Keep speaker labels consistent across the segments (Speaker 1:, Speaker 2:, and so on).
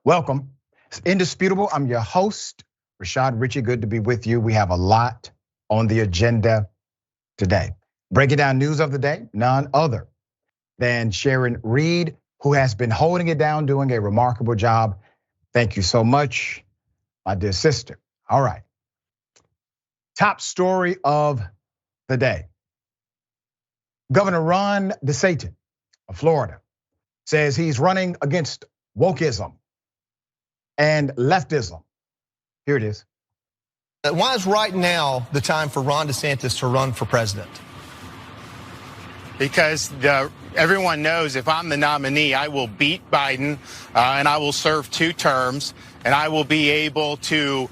Speaker 1: Welcome. It's indisputable. I'm your host, Rashad. Richey, good to be with you. We have a lot on the agenda today. Breaking down news of the day, none other than Sharon Reed, who has been holding it down, doing a remarkable job. Thank you so much, my dear sister. All right. Top story of the day. Governor Ron DeSantis of Florida says he's running against wokeism and leftism. Here it is.
Speaker 2: Why is right now the time for Ron DeSantis to run for president?
Speaker 3: Because everyone knows if I'm the nominee, I will beat Biden and I will serve 2 terms and I will be able to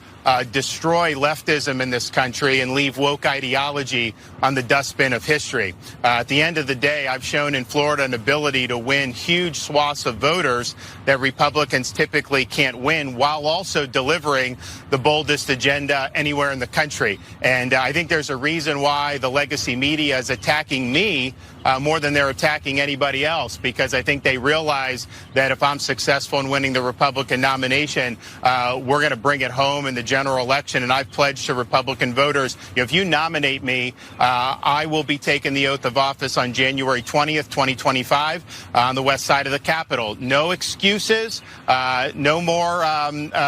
Speaker 3: destroy leftism in this country and leave woke ideology on the dustbin of history. At the end of the day, I've shown in Florida an ability to win huge swaths of voters that Republicans typically can't win, while also delivering the boldest agenda anywhere in the country. And I think there's a reason why the legacy media is attacking me more than they're attacking anybody else, because I think they realize that if I'm successful in winning the Republican nomination, we're going to bring it home in the general election. And I've pledged to Republican voters, if you nominate me, I will be taking the oath of office on January 20th, 2025 on the west side of the Capitol. No excuses, no more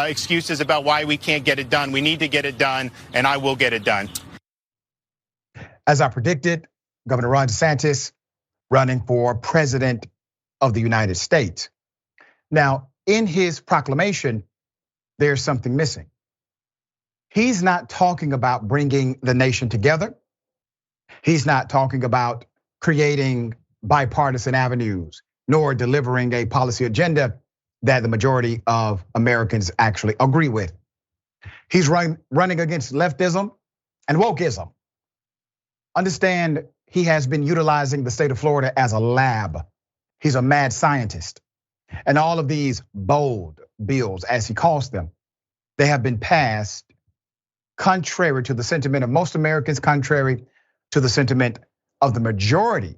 Speaker 3: excuses about why we can't get it done. We need to get it done, and I will get it done.
Speaker 1: As I predicted, Governor Ron DeSantis running for president of the United States. Now, in his proclamation, there's something missing. He's not talking about bringing the nation together. He's not talking about creating bipartisan avenues, nor delivering a policy agenda that the majority of Americans actually agree with. He's running against leftism and wokeism. Understand, he has been utilizing the state of Florida as a lab. He's a mad scientist. And all of these bold bills, as he calls them, they have been passed contrary to the sentiment of most Americans, contrary to the sentiment of the majority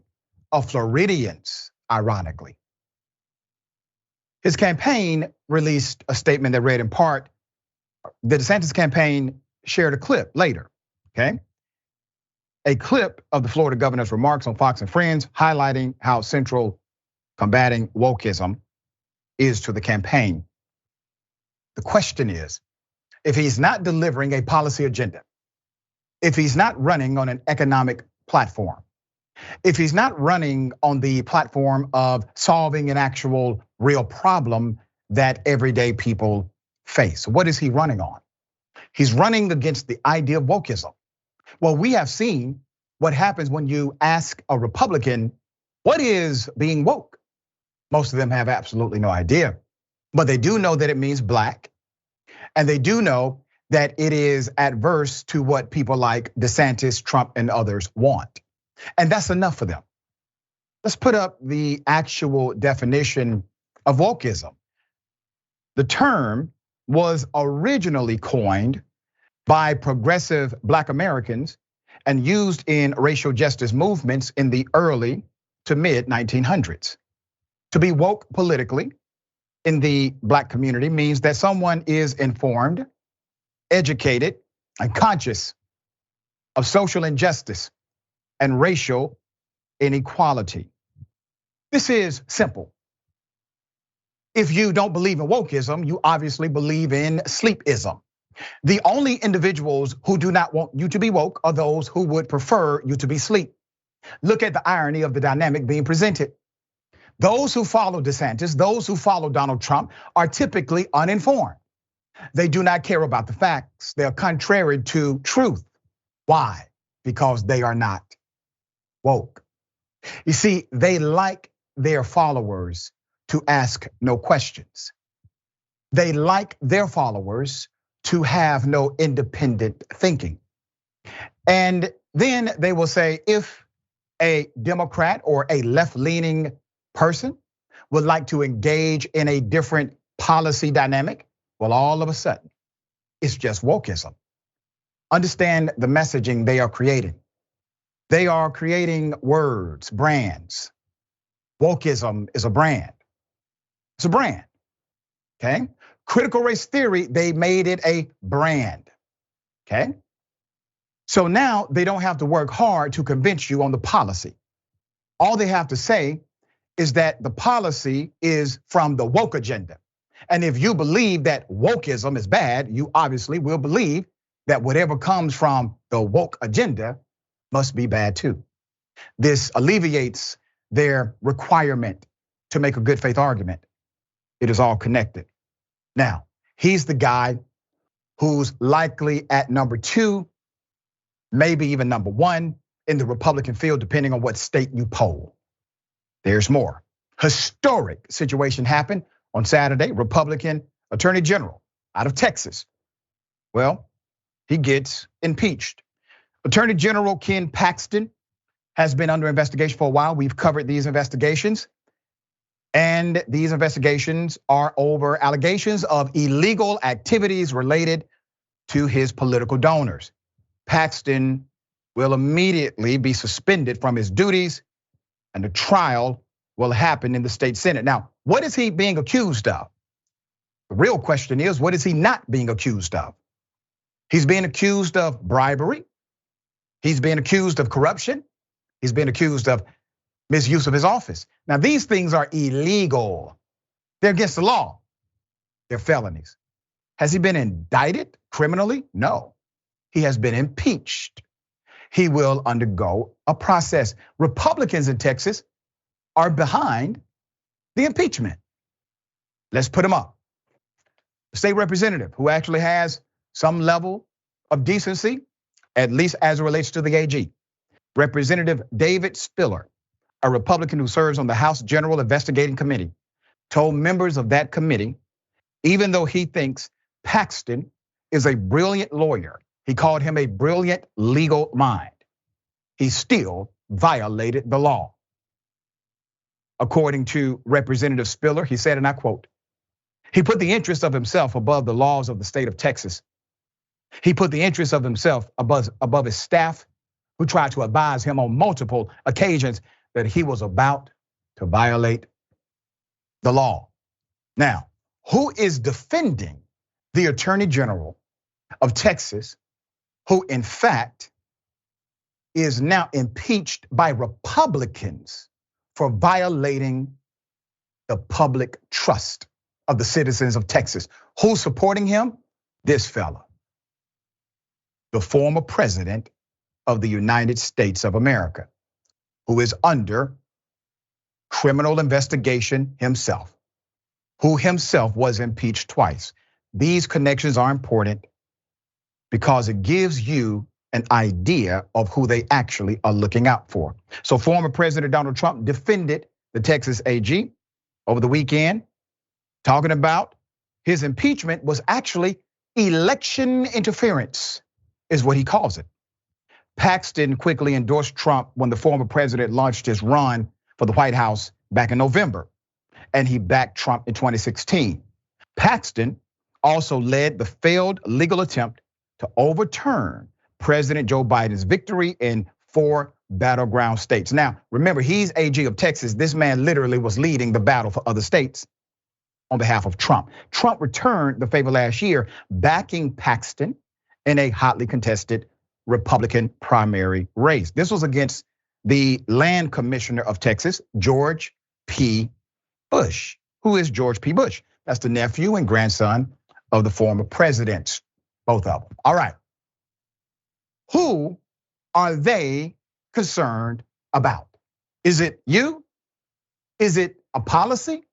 Speaker 1: of Floridians, ironically. His campaign released a statement that read in part, the DeSantis campaign shared a clip later, okay? A clip of the Florida governor's remarks on Fox and Friends, highlighting how central combating wokeism is to the campaign. The question is, if he's not delivering a policy agenda, if he's not running on an economic platform, if he's not running on the platform of solving an actual real problem that everyday people face, what is he running on? He's running against the idea of wokeism. Well, we have seen what happens when you ask a Republican, what is being woke? Most of them have absolutely no idea, but they do know that it means black. And they do know that it is adverse to what people like DeSantis, Trump, and others want. And that's enough for them. Let's put up the actual definition of wokeism. The term was originally coined by progressive Black Americans and used in racial justice movements in the early to mid 1900s. To be woke politically in the Black community means that someone is informed, educated, and conscious of social injustice and racial inequality. This is simple. If you don't believe in wokeism, you obviously believe in sleepism. The only individuals who do not want you to be woke are those who would prefer you to be asleep. Look at the irony of the dynamic being presented. Those who follow DeSantis, those who follow Donald Trump are typically uninformed. They do not care about the facts. They're contrary to truth. Why? Because they are not woke. You see, they like their followers to ask no questions. They like their followers to have no independent thinking. And then they will say, if a Democrat or a left-leaning person would like to engage in a different policy dynamic, well, all of a sudden, it's just wokeism. Understand the messaging they are creating. They are creating words, brands. Wokeism is a brand. It's a brand, okay? Critical race theory, they made it a brand, okay? So now they don't have to work hard to convince you on the policy. All they have to say is that the policy is from the woke agenda. And if you believe that wokeism is bad, you obviously will believe that whatever comes from the woke agenda must be bad too. This alleviates their requirement to make a good faith argument. It is all connected. Now, he's the guy who's likely at number 2, maybe even number 1 in the Republican field, depending on what state you poll. There's more. Historic situation happened on Saturday. Republican Attorney General out of Texas. Well, he gets impeached. Attorney General Ken Paxton has been under investigation for a while. We've covered these investigations. And these investigations are over allegations of illegal activities related to his political donors. Paxton will immediately be suspended from his duties, and the trial will happen in the state Senate. Now, what is he being accused of? The real question is, what is he not being accused of? He's being accused of bribery. He's being accused of corruption. He's being accused of misuse of his office. Now, these things are illegal. They're against the law. They're felonies. Has he been indicted criminally? No. He has been impeached. He will undergo a process. Republicans in Texas are behind the impeachment. Let's put him up. The state representative who actually has some level of decency, at least as it relates to the AG. Representative David Spiller, a Republican who serves on the House General Investigating Committee, told members of that committee, even though he thinks Paxton is a brilliant lawyer, he called him a brilliant legal mind, he still violated the law. According to Representative Spiller, he said, and I quote, he put the interest of himself above the laws of the state of Texas. He put the interest of himself above his staff, who tried to advise him on multiple occasions that he was about to violate the law. Now, who is defending the Attorney General of Texas, who in fact is now impeached by Republicans for violating the public trust of the citizens of Texas? Who's supporting him? This fella, the former president of the United States of America, who is under criminal investigation himself, who himself was impeached twice. These connections are important because it gives you an idea of who they actually are looking out for. So former President Donald Trump defended the Texas AG over the weekend, talking about his impeachment was actually election interference, is what he calls it. Paxton quickly endorsed Trump when the former president launched his run for the White House back in November, and he backed Trump in 2016. Paxton also led the failed legal attempt to overturn President Joe Biden's victory in 4 battleground states. Now, remember, he's AG of Texas. This man literally was leading the battle for other states on behalf of Trump. Trump returned the favor last year, backing Paxton in a hotly contested Republican primary race. This was against the land commissioner of Texas, George P. Bush. Who is George P. Bush? That's the nephew and grandson of the former presidents, both of them. All right. Who are they concerned about? Is it you? Is it a policy?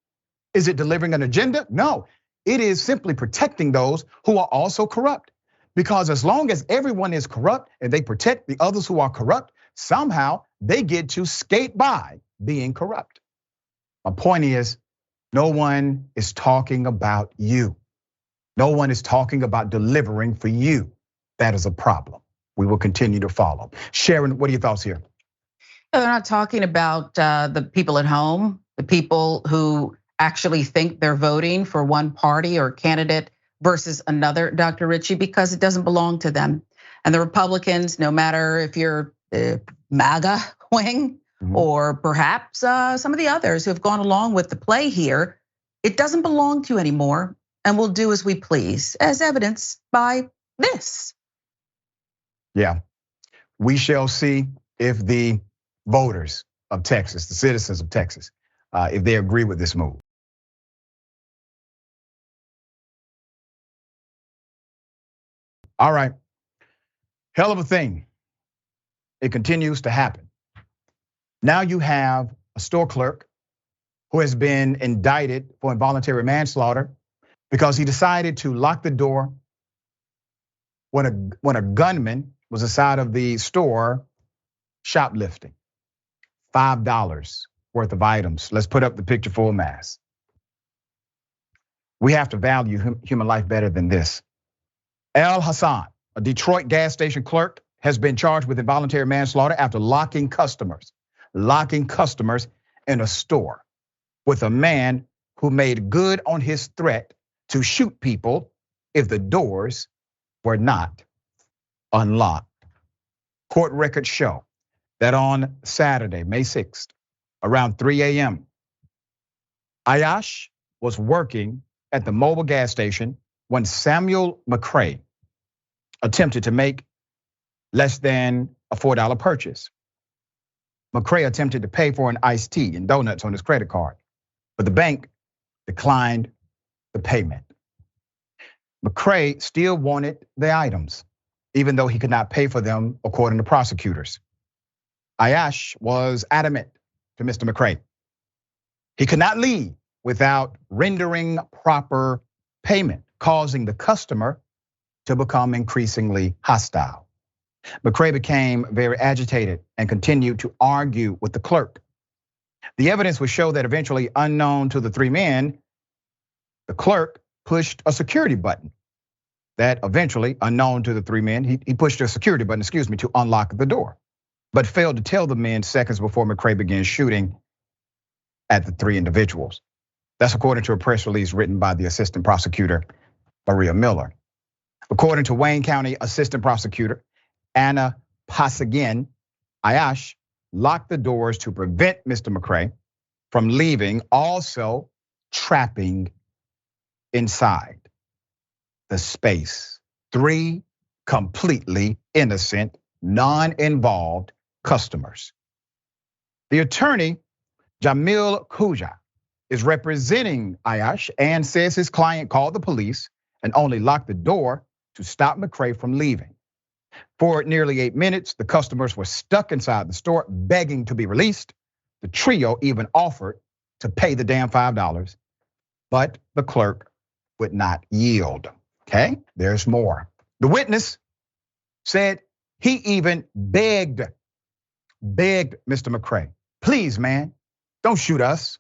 Speaker 1: Is it delivering an agenda? No, it is simply protecting those who are also corrupt. Because as long as everyone is corrupt and they protect the others who are corrupt, somehow they get to skate by being corrupt. My point is, no one is talking about you. No one is talking about delivering for you. That is a problem. We will continue to follow. Sharon, what are your thoughts here?
Speaker 4: They're not talking about the people at home, the people who actually think they're voting for one party or candidate versus another, Dr. Richey, because it doesn't belong to them. And the Republicans, no matter if you're MAGA wing or perhaps some of the others who have gone along with the play here, it doesn't belong to you anymore. and we'll do as we please, as evidenced by this.
Speaker 1: Yeah, we shall see if the voters of Texas, the citizens of Texas, if they agree with this move. All right, hell of a thing. It continues to happen. Now you have a store clerk who has been indicted for involuntary manslaughter because he decided to lock the door when a gunman was inside of the store shoplifting. $5 worth of items. Let's put up the picture full mass. We have to value human life better than this. El Hassan, a Detroit gas station clerk, has been charged with involuntary manslaughter after locking customers in a store with a man who made good on his threat to shoot people if the doors were not unlocked. Court records show that on Saturday, May 6th, around 3 a.m., Ayash was working at the mobile gas station when Samuel McCray attempted to make less than a $4 purchase. McCray attempted to pay for an iced tea and donuts on his credit card, but the bank declined the payment. McCray still wanted the items, even though he could not pay for them, according to prosecutors. Ayash was adamant to Mr. McCray. He could not leave without rendering proper payment, causing the customer to become increasingly hostile. McCray became very agitated and continued to argue with the clerk. The evidence would show that eventually, unknown to the three men, the clerk pushed a security button. That eventually, unknown to the three men, he pushed a security button, to unlock the door, but failed to tell the men seconds before McCray began shooting at the three individuals. That's according to a press release written by the assistant prosecutor, Maria Miller. According to Wayne County Assistant Prosecutor Anna Pasagian, Ayash locked the doors to prevent Mr. McCray from leaving, also trapping inside the space three completely innocent, non-involved customers. The attorney, Jamil Kuja, is representing Ayash and says his client called the police and only locked the door to stop McCray from leaving. For nearly 8 minutes, the customers were stuck inside the store begging to be released. The trio even offered to pay the damn $5, but the clerk would not yield. Okay, there's more. The witness said he even begged Mr. McCray, please, man, don't shoot us.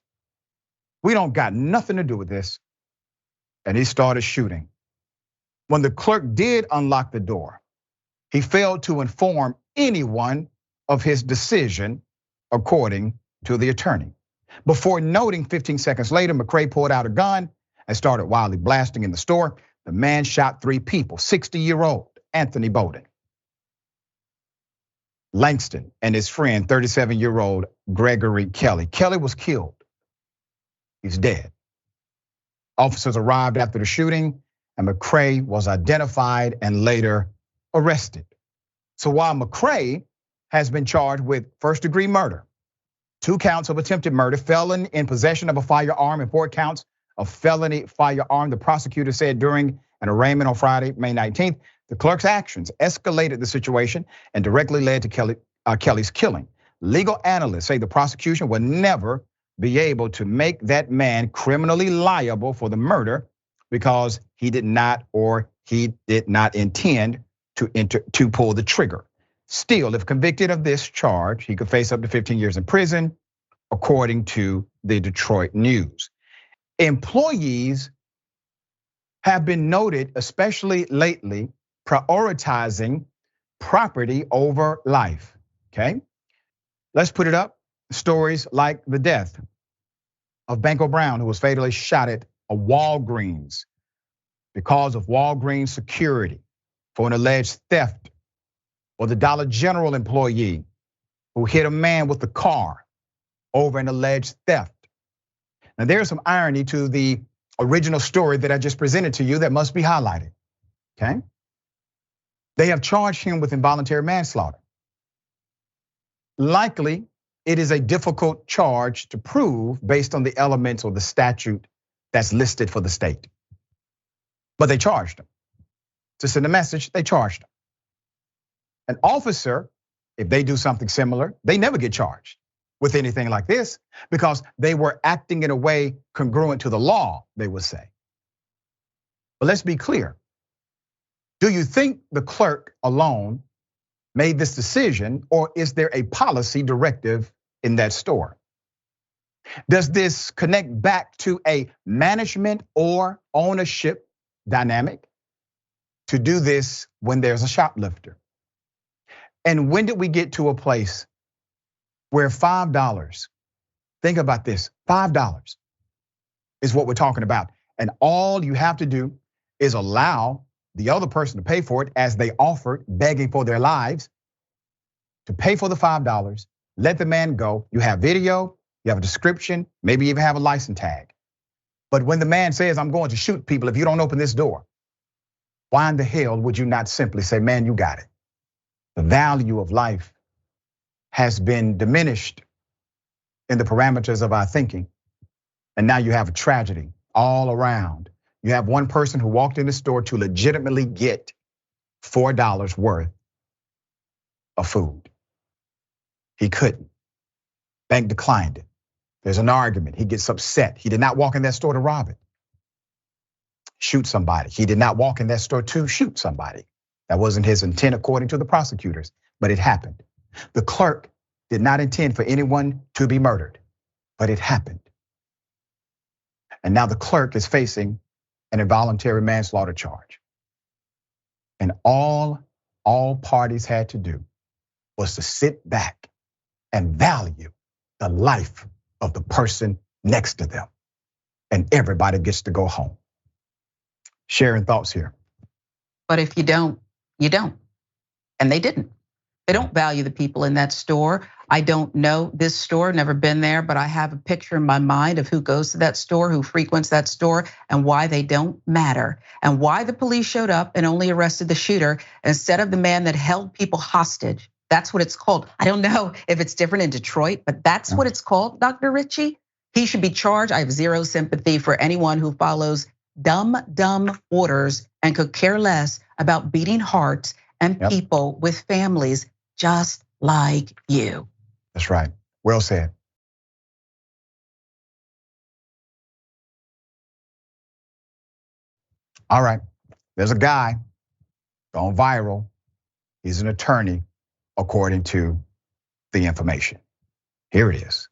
Speaker 1: We don't got nothing to do with this. And he started shooting. When the clerk did unlock the door, he failed to inform anyone of his decision, according to the attorney. Before noting 15 seconds later, McCray pulled out a gun and started wildly blasting in the store. The man shot 3 people, 60-year-old Anthony Bowden, Langston, and his friend, 37-year-old Gregory Kelly. Kelly was killed. He's dead. Officers arrived after the shooting, and McCray was identified and later arrested. So while McCray has been charged with first-degree murder, 2 counts of attempted murder, felon in possession of a firearm, and 4 counts of felony firearm, the prosecutor said during an arraignment on Friday, May 19th, the clerk's actions escalated the situation and directly led to Kelly's killing. Legal analysts say the prosecution will never be able to make that man criminally liable for the murder because he did not intend to pull the trigger. Still, if convicted of this charge, he could face up to 15 years in prison, according to the Detroit News. Employees have been noted, especially lately, prioritizing property over life, okay? Let's put it up. Stories like the death of Banko Brown, who was fatally shot at a Walgreens because of Walgreens security for an alleged theft, or the Dollar General employee who hit a man with a car over an alleged theft. Now there's some irony to the original story that I just presented to you that must be highlighted, okay? They have charged him with involuntary manslaughter. Likely, it is a difficult charge to prove based on the elements or the statute that's listed for the state. But they charged him. To send a message, they charged him. An officer, if they do something similar, they never get charged with anything like this because they were acting in a way congruent to the law, they would say. But let's be clear. Do you think the clerk alone made this decision, or is there a policy directive in that store? Does this connect back to a management or ownership dynamic to do this when there's a shoplifter? And when did we get to a place where $5, think about this, $5 is what we're talking about. And all you have to do is allow the other person to pay for it as they offered, begging for their lives, to pay for the $5, let the man go. You have video, you have a description, maybe even have a license tag. But when the man says, I'm going to shoot people if you don't open this door, why in the hell would you not simply say, man, you got it? The value of life has been diminished in the parameters of our thinking. And now you have a tragedy all around. You have one person who walked in the store to legitimately get $4 worth of food. He couldn't. Bank declined it. There's an argument. He gets upset. He did not walk in that store to rob it, shoot somebody. He did not walk in that store to shoot somebody. That wasn't his intent according to the prosecutors, but it happened. The clerk did not intend for anyone to be murdered, but it happened. And now the clerk is facing an involuntary manslaughter charge. And all parties had to do was to sit back and value the life of the person next to them. And everybody gets to go home. Sharon, thoughts here.
Speaker 4: But if you don't, you don't. And they didn't. They don't value the people in that store. I don't know this store, never been there, but I have a picture in my mind of who goes to that store, who frequents that store, and why they don't matter. And why the police showed up and only arrested the shooter instead of the man that held people hostage. That's what it's called. I don't know if it's different in Detroit, but that's what it's called, Dr. Richey. He should be charged. I have zero sympathy for anyone who follows dumb orders and could care less about beating hearts and people with families just like you.
Speaker 1: That's right. Well said. All right, there's a guy gone viral. He's an attorney, according to the information. Here it is.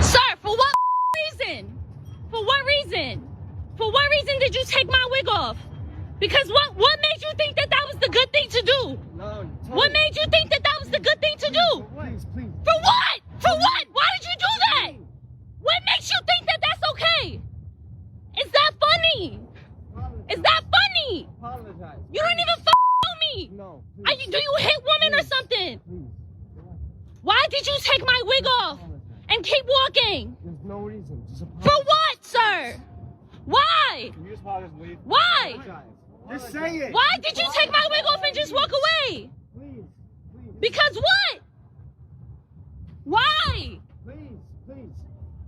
Speaker 5: Sir, for what reason? For what reason? For what reason did you take my wig off? Because what made you think that that was the good thing to do? No, what made you think that that was the good thing to do?
Speaker 6: Please.
Speaker 5: For what? For what? Why did you do that? What makes you think that that's okay? Is that funny? Is that funny?
Speaker 6: Apologize.
Speaker 5: You don't even know me.
Speaker 6: No.
Speaker 5: Do you hate women or something? Why did you take my wig off and keep walking?
Speaker 6: There's no reason.
Speaker 5: For what, sir? Why?
Speaker 6: Can you just pause and leave?
Speaker 5: Why?
Speaker 6: Just say it.
Speaker 5: Why did you take my wig off and just walk away?
Speaker 6: Please.
Speaker 5: Because what? Why?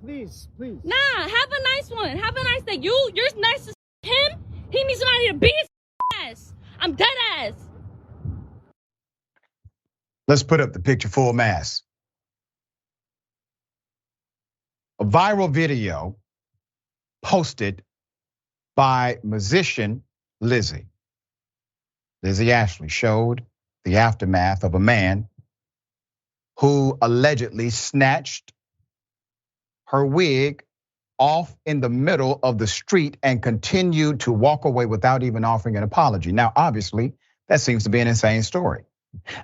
Speaker 6: Please.
Speaker 5: Nah, have a nice one. Have a nice day. You're nice to him. He needs somebody to beat his ass. I'm dead ass.
Speaker 1: Let's put up the picture full mass. A viral video posted by musician Lizzie Ashley showed the aftermath of a man who allegedly snatched her wig off in the middle of the street and continued to walk away without even offering an apology. Now, obviously, that seems to be an insane story.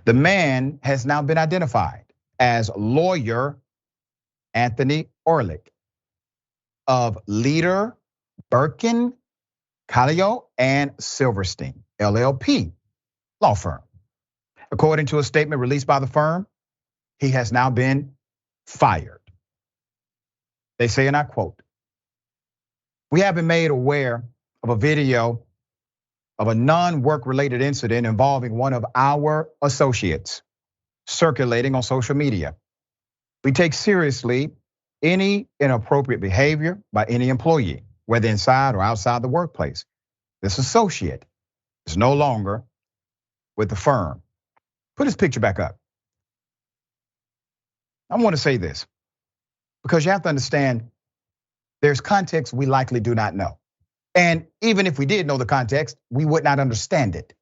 Speaker 1: The man has now been identified as lawyer Anthony Orlick of Leader, Birkin, Callio, and Silverstein, LLP law firm. According to a statement released by the firm, he has now been fired. They say, and I quote, We have been made aware of a video of a non-work related incident involving one of our associates circulating on social media. We take seriously any inappropriate behavior by any employee, whether inside or outside the workplace. This associate is no longer with the firm. Put his picture back up. I want to say this because you have to understand there's context we likely do not know. And even if we did know the context, we would not understand it.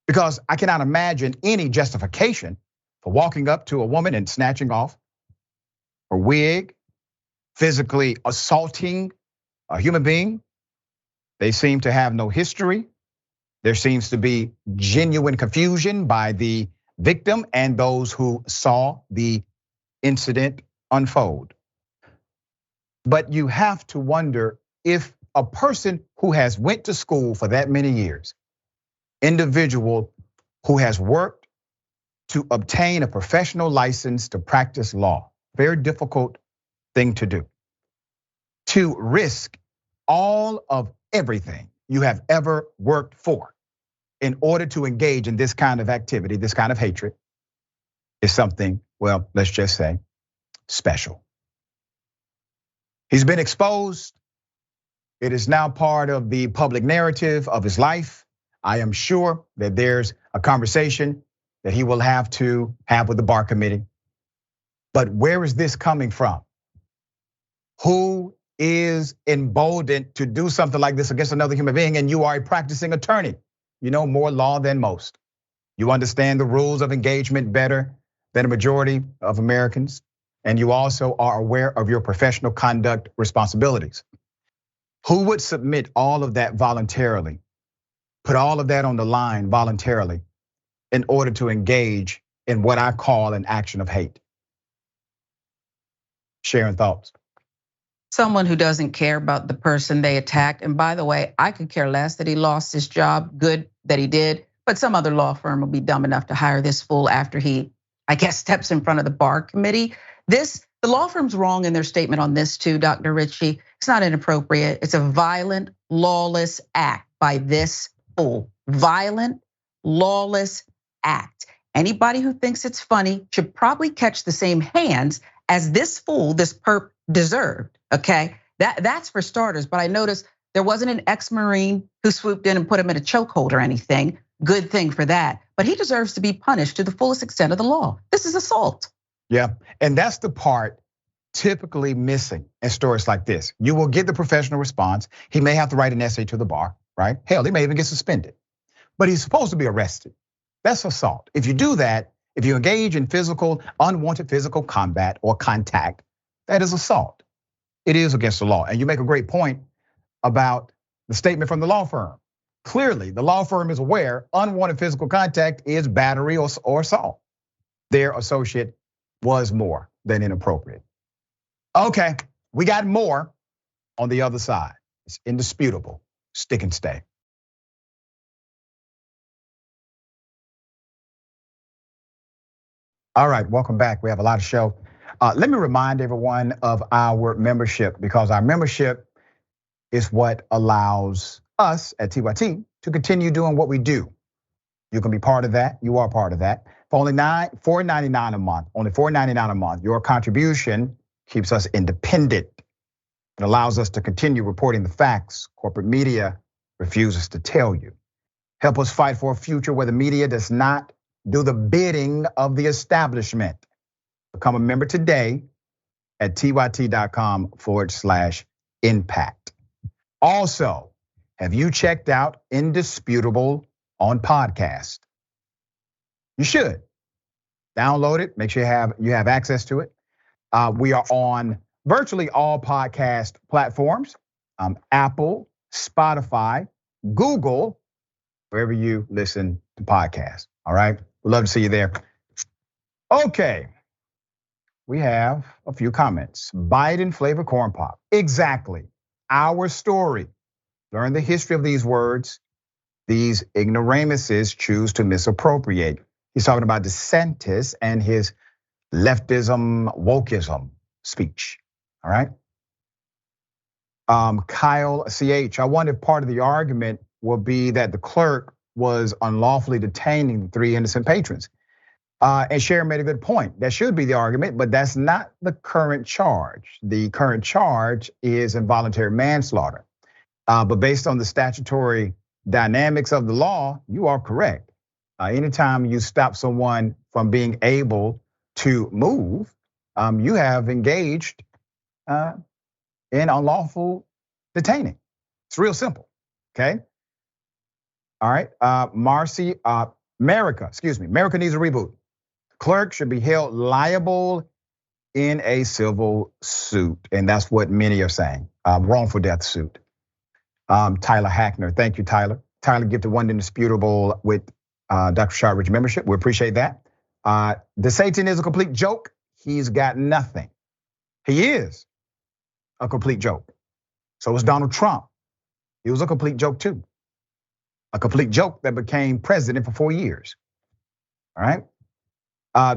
Speaker 1: Because I cannot imagine any justification for walking up to a woman and snatching off her wig, physically assaulting a human being. They seem to have no history. There seems to be genuine confusion by the victim and those who saw the incident unfold. But you have to wonder if a person who has went to school for that many years, individual who has worked to obtain a professional license to practice law, very difficult thing to do, to risk all of everything you have ever worked for in order to engage in this kind of activity, this kind of hatred, is something, well, let's just say, special. He's been exposed. It is now part of the public narrative of his life. I am sure that there's a conversation that he will have to have with the bar committee. But where is this coming from? Who is emboldened to do something like this against another human being? And you are a practicing attorney. You know more law than most. You understand the rules of engagement better than a majority of Americans. And you also are aware of your professional conduct responsibilities. Who would submit all of that voluntarily, put all of that on the line voluntarily in order to engage in what I call an action of hate? Sharon, thoughts?
Speaker 4: Someone who doesn't care about the person they attacked. And by the way, I could care less that he lost his job, good that he did, but some other law firm will be dumb enough to hire this fool after he, I guess, steps in front of the bar committee. The law firm's wrong in their statement on this too, Dr. Richey. It's not inappropriate. It's a violent, lawless act by this fool. Violent, lawless act. Anybody who thinks it's funny should probably catch the same hands as this fool, this perp deserved, okay? That's for starters, but I noticed there wasn't an ex-Marine who swooped in and put him in a chokehold or anything. Good thing for that, but he deserves to be punished to the fullest extent of the law. This is assault.
Speaker 1: Yeah, and that's the part typically missing in stories like this. You will get the professional response. He may have to write an essay to the bar, right? Hell, he may even get suspended, but he's supposed to be arrested. That's assault. If you do that, if you engage in unwanted physical combat or contact, that is assault. It is against the law. And you make a great point about the statement from the law firm. Clearly, the law firm is aware unwanted physical contact is battery or assault. Their associate was more than inappropriate. Okay, we got more on the other side. It's indisputable. Stick and stay. All right, welcome back. We have a lot of show. Let me remind everyone of our membership, because our membership is what allows us at TYT to continue doing what we do. You can be part of that. You are part of that. For only $4.99 a month, only $4.99 a month, your contribution keeps us independent. It allows us to continue reporting the facts corporate media refuses to tell you. Help us fight for a future where the media does not do the bidding of the establishment. Become a member today at tyt.com/impact. Also, have you checked out Indisputable on podcast? You should download it. Make sure you have access to it. We are on virtually all podcast platforms: Apple, Spotify, Google, wherever you listen to podcasts. All right, we'd love to see you there. Okay, we have a few comments. Biden flavor corn pop. Exactly, our story. Learn the history of these words. These ignoramuses choose to misappropriate. He's talking about DeSantis and his leftism, wokeism speech, all right? Kyle CH, I wonder if part of the argument will be that the clerk was unlawfully detaining the 3 innocent patrons. And Sharon made a good point. That should be the argument, but that's not the current charge. The current charge is involuntary manslaughter. But based on the statutory dynamics of the law, you are correct. Anytime you stop someone from being able to move, you have engaged in unlawful detaining. It's real simple, okay? All right, America needs a reboot. Clerk should be held liable in a civil suit, and that's what many are saying, wrongful death suit. Tyler Hackner, thank you, Tyler. Tyler gifted one indisputable with Dr. Rashad Richey membership. We appreciate that. The Satan is a complete joke. He's got nothing. He is a complete joke. So was Donald Trump. He was a complete joke too. A complete joke that became president for 4 years. All right.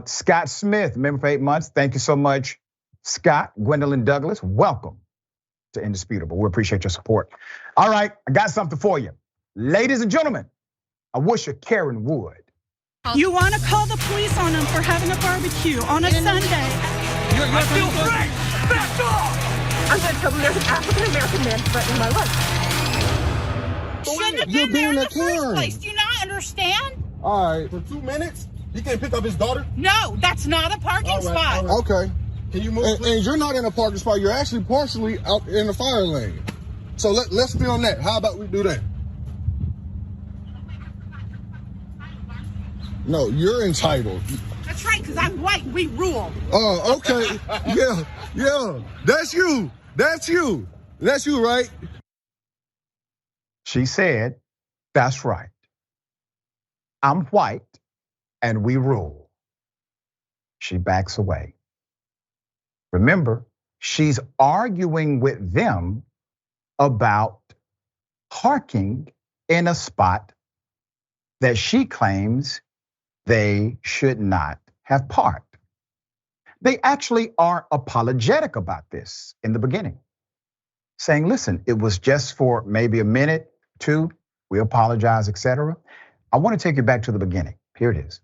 Speaker 1: Scott Smith, member for 8 months. Thank you so much, Scott. Gwendolyn Douglas, welcome to Indisputable. We appreciate your support. All right, I got something for you. Ladies and gentlemen, I wish a Karen would.
Speaker 7: You want to call the police on them for having a barbecue on a Sunday.
Speaker 6: I feel great! Back off!
Speaker 8: I'm going to tell them there's an African-American man threatening my life.
Speaker 7: Shouldn't have
Speaker 9: You're
Speaker 7: been there in
Speaker 9: being
Speaker 7: the
Speaker 9: a
Speaker 7: first
Speaker 9: Karen.
Speaker 7: place. Do you not understand?
Speaker 9: All right,
Speaker 6: For 2 minutes, he can't pick up his daughter?
Speaker 7: No, that's not a parking spot.
Speaker 9: okay.
Speaker 6: Can you move,
Speaker 9: And
Speaker 6: please?
Speaker 9: you're not in a parking spot. You're actually partially out in the fire lane. So let's film that. How about we do that? No, you're entitled.
Speaker 7: That's right, because I'm white. We rule.
Speaker 9: Oh, okay. Yeah. That's you. That's you, right?
Speaker 1: She said, that's right. I'm white and we rule. She backs away. Remember, she's arguing with them about parking in a spot that she claims they should not have parked. They actually are apologetic about this in the beginning, saying, listen, it was just for maybe a minute, 2, we apologize, etc. I want to take you back to the beginning. Here it is.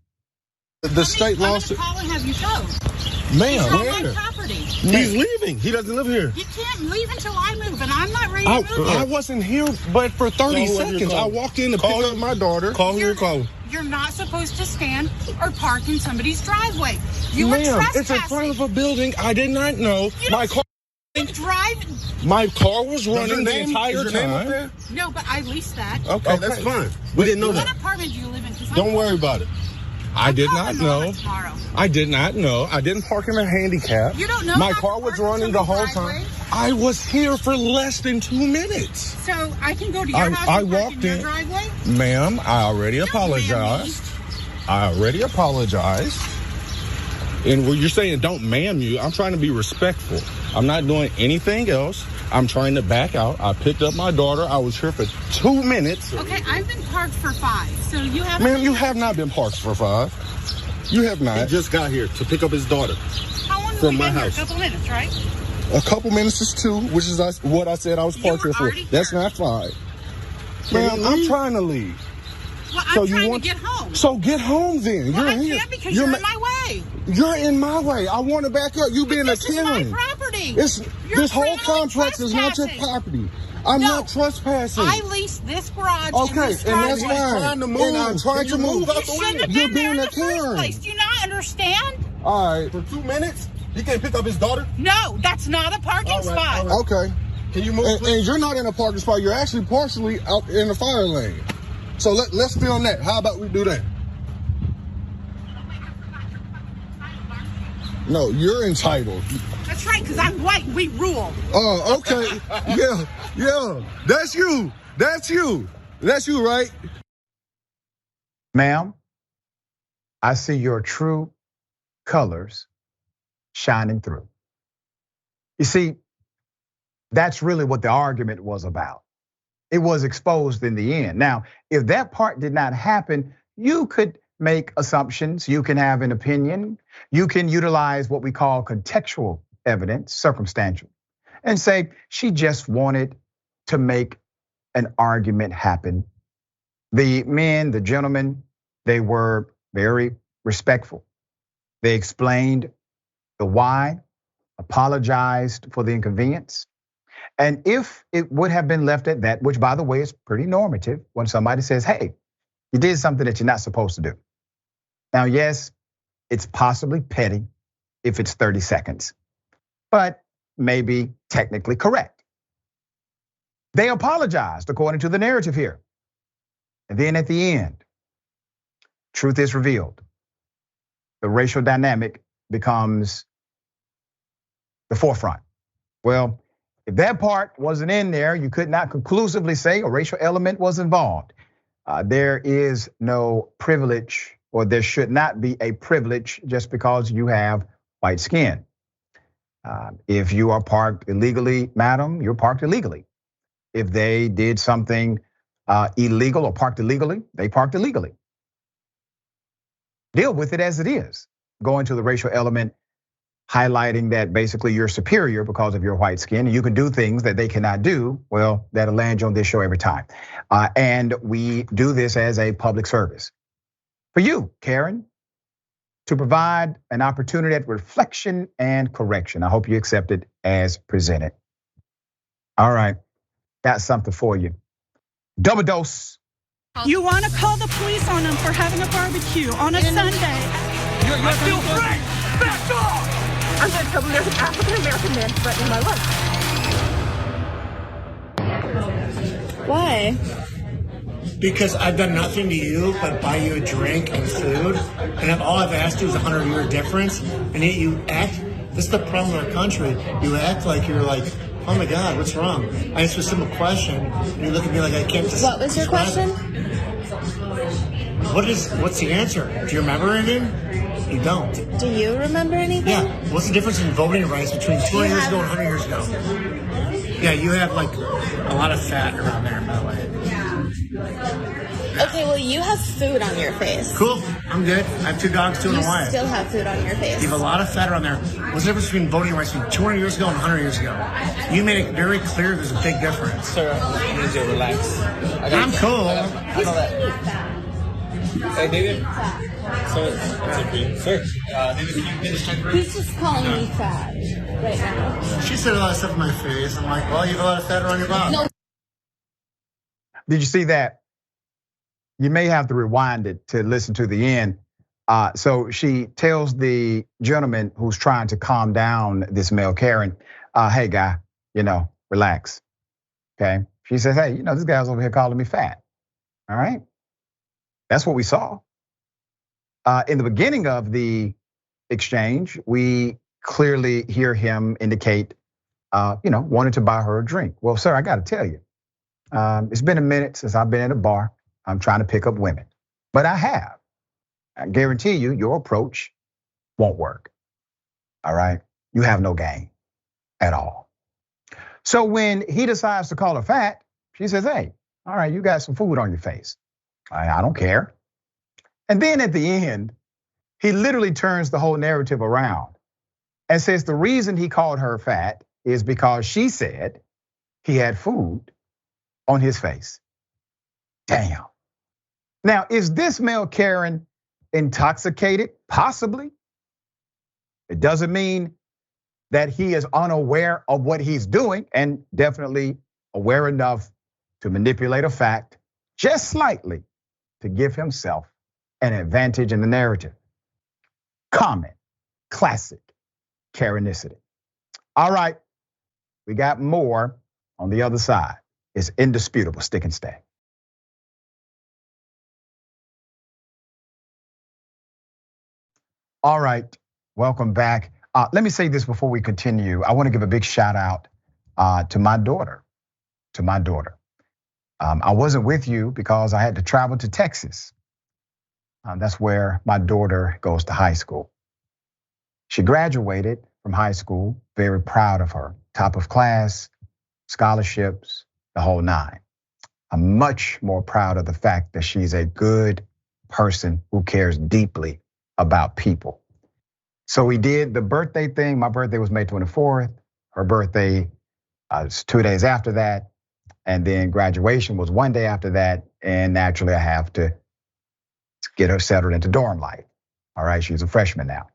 Speaker 9: The state
Speaker 7: I'm
Speaker 9: lawsuit.
Speaker 7: going to call and have you towed.
Speaker 9: Ma'am,
Speaker 7: It's on my
Speaker 9: where?
Speaker 7: property.
Speaker 10: He's leaving. He doesn't live here.
Speaker 7: You can't leave until I move, and I'm not ready to move.
Speaker 10: I wasn't here, but for 30
Speaker 9: Call whoever you're
Speaker 10: seconds, I
Speaker 9: calling.
Speaker 10: walked in to
Speaker 9: Call
Speaker 10: pick up my daughter.
Speaker 9: Call who you're calling.
Speaker 7: You're not supposed to stand or park in somebody's driveway. You were
Speaker 10: Ma'am, it's in front
Speaker 7: trespassing.
Speaker 10: of a building. I did not know.
Speaker 7: You
Speaker 10: My
Speaker 7: don't
Speaker 10: car,
Speaker 7: drive.
Speaker 10: my car was running the
Speaker 6: Is
Speaker 10: entire
Speaker 6: your name up
Speaker 10: time.
Speaker 6: there?
Speaker 7: No, but I leased that.
Speaker 10: Okay,
Speaker 6: That's fine. We didn't know
Speaker 7: What
Speaker 6: that.
Speaker 7: apartment do you live in? 'Cause I'm
Speaker 9: Don't worry about it.
Speaker 10: I did not
Speaker 7: calling
Speaker 10: know.
Speaker 7: Mama tomorrow.
Speaker 10: I did not know. I didn't park in a handicap.
Speaker 7: You don't know
Speaker 10: My
Speaker 7: how to
Speaker 10: car was
Speaker 7: park in
Speaker 10: running the whole
Speaker 7: somebody's
Speaker 10: time.
Speaker 7: driveway?
Speaker 10: I was here for less than 2 minutes.
Speaker 7: So I can go to your
Speaker 10: I
Speaker 7: house and park
Speaker 10: walked
Speaker 7: in your
Speaker 10: in.
Speaker 7: driveway?
Speaker 10: Ma'am, I already
Speaker 7: Don't
Speaker 10: apologized. I already apologized. And when you're saying don't ma'am you, I'm trying to be respectful. I'm not doing anything else. I'm trying to back out. I picked up my daughter. I was here for 2 minutes.
Speaker 7: Okay, I've been parked for 5, so you have.
Speaker 10: Ma'am, you have not been parked for 5. You have
Speaker 6: He
Speaker 10: not.
Speaker 6: just got here to pick up his daughter.
Speaker 7: How long have
Speaker 6: from
Speaker 7: you
Speaker 6: my
Speaker 7: been here?
Speaker 6: house.
Speaker 7: A couple minutes, right?
Speaker 9: A couple minutes is 2, which is what I said I was parked
Speaker 7: were
Speaker 9: here for.
Speaker 7: already
Speaker 9: That's
Speaker 7: here.
Speaker 9: not 5.
Speaker 10: Ma'am, I'm trying to leave.
Speaker 7: Well, I'm
Speaker 10: So you
Speaker 7: trying
Speaker 10: want-
Speaker 7: to get home.
Speaker 10: So get home then.
Speaker 7: Well,
Speaker 10: You're
Speaker 7: I
Speaker 10: here.
Speaker 7: can't because you're in my way.
Speaker 10: You're in my way. I want to back up. You being a
Speaker 7: This is my
Speaker 10: Karen.
Speaker 7: property.
Speaker 10: This whole
Speaker 7: criminally
Speaker 10: complex is not your
Speaker 7: trespassing.
Speaker 10: property. I'm
Speaker 7: No.
Speaker 10: not trespassing.
Speaker 7: I leased this garage.
Speaker 10: Okay,
Speaker 7: and, this
Speaker 10: and that's
Speaker 7: driveway.
Speaker 10: fine.
Speaker 6: trying to move.
Speaker 10: And I'm trying
Speaker 6: Can
Speaker 10: to
Speaker 6: you
Speaker 10: move.
Speaker 6: move out
Speaker 7: You
Speaker 6: the
Speaker 7: shouldn't
Speaker 6: way?
Speaker 7: have
Speaker 10: You're
Speaker 7: been there
Speaker 10: being
Speaker 7: in
Speaker 10: a
Speaker 7: the first
Speaker 10: Karen.
Speaker 7: place. Do you not understand?
Speaker 9: All right.
Speaker 6: For 2 minutes, he can't pick up his daughter?
Speaker 7: No, that's not a parking
Speaker 6: All right,
Speaker 7: spot.
Speaker 6: all right.
Speaker 9: Okay.
Speaker 6: Can you move,
Speaker 9: And
Speaker 6: please?
Speaker 9: you're not in a parking spot. You're actually partially out in the fire lane. So let's film that. How about we do that? No, you're entitled.
Speaker 7: That's right, because I'm white. We rule.
Speaker 9: Oh, okay. Yeah. That's you, right?
Speaker 1: Ma'am, I see your true colors shining through. You see, that's really what the argument was about. It was exposed in the end. Now, if that part did not happen, you could make assumptions, you can have an opinion, you can utilize what we call contextual evidence, circumstantial and say she just wanted to make an argument happen. The men, the gentlemen, they were very respectful. They explained the why, apologized for the inconvenience. And if it would have been left at that, which by the way is pretty normative when somebody says, hey, you did something that you're not supposed to do. Now, yes, it's possibly petty if it's 30 seconds, but maybe technically correct. They apologized according to the narrative here. And then at the end, truth is revealed. The racial dynamic becomes the forefront. Well, if that part wasn't in there, you could not conclusively say a racial element was involved. There is no privilege, or there should not be a privilege just because you have white skin. If you are parked illegally, madam, you're parked illegally. If they did something illegal or parked illegally, they parked illegally. Deal with it as it is. Go into the racial element, highlighting that basically you're superior because of your white skin and you can do things that they cannot do. Well, that'll land you on this show every time. And we do this as a public service. For you, Karen, to provide an opportunity at reflection and correction. I hope you accept it as presented. All right, got something for you. Double dose.
Speaker 7: You want to call the police on them for having a barbecue on a Sunday.
Speaker 6: I feel free! Back off!
Speaker 8: I'm going to tell them there's an African-American man threatening my life.
Speaker 11: Why?
Speaker 12: Because I've done nothing to you but buy you a drink and food, and all I've asked you is a 100-year difference, and yet you act, this is the problem in our country, you act like you're like, oh my God, what's wrong? I asked you a simple question, and you look at me like I can't just.
Speaker 11: What was your question?
Speaker 12: What's the answer? Do you remember anything? You don't.
Speaker 11: Do you remember anything?
Speaker 12: Yeah. What's the difference in voting rights between 200 years ago and 100 years ago? Yeah, you have like a lot of fat around there, by the way.
Speaker 11: Okay, well, you have food on your face.
Speaker 12: Cool, I'm good. I have 2 dogs, 2 and a wife.
Speaker 11: You still have food on your face.
Speaker 12: You have a lot of fat around there. What's the difference between voting rights between 200 years ago and 100 years ago? You made it very clear there's a big difference.
Speaker 13: Sir, you need to relax.
Speaker 12: I'm cool.
Speaker 13: I know that. Hey, David. Sir, David, can you get this check for me?
Speaker 11: He's just calling me fat right now.
Speaker 12: She said a lot of stuff in my face. I'm like, well, you have a lot of fat around your body.
Speaker 11: No.
Speaker 1: Did you see that? You may have to rewind it to listen to the end. So she tells the gentleman who's trying to calm down this male Karen, hey guy, relax, okay? She says, hey, this guy's over here calling me fat, all right? That's what we saw. In the beginning of the exchange, we clearly hear him indicate, wanted to buy her a drink. Well, sir, I gotta tell you, it's been a minute since I've been in a bar. I'm trying to pick up women, but I have. I guarantee you, your approach won't work, all right? You have no game at all. So when he decides to call her fat, she says, hey, all right, you got some food on your face. I don't care. And then at the end, he literally turns the whole narrative around and says the reason he called her fat is because she said he had food on his face. Damn. Now, is this male Karen intoxicated? Possibly. It doesn't mean that he is unaware of what he's doing, and definitely aware enough to manipulate a fact just slightly to give himself an advantage in the narrative. Common, classic Karenicity. All right, we got more on the other side. It's indisputable. Stick and stay. All right, welcome back. Let me say this before we continue. I want to give a big shout out to my daughter. I wasn't with you because I had to travel to Texas. That's where my daughter goes to high school. She graduated from high school, very proud of her. Top of class, scholarships, the whole nine. I'm much more proud of the fact that she's a good person who cares deeply about people. So we did the birthday thing. My birthday was May 24th. Her birthday It's 2 days after that, and then graduation was 1 day after that, and naturally I have to get her settled into dorm life. All right, she's a freshman now.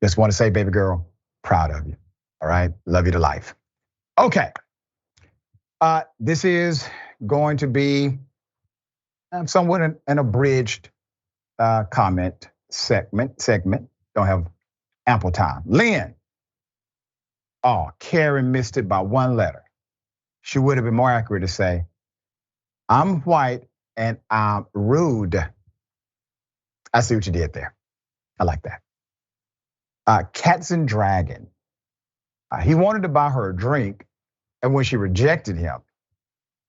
Speaker 1: Just want to say, baby girl, proud of you. All right, love you to life. Okay, this is going to be somewhat an abridged comment segment. Don't have ample time. Lynn. Oh, Karen missed it by one letter. She would have been more accurate to say, I'm white and I'm rude. I see what you did there. I like that. Cats and Dragon. He wanted to buy her a drink, and when she rejected him,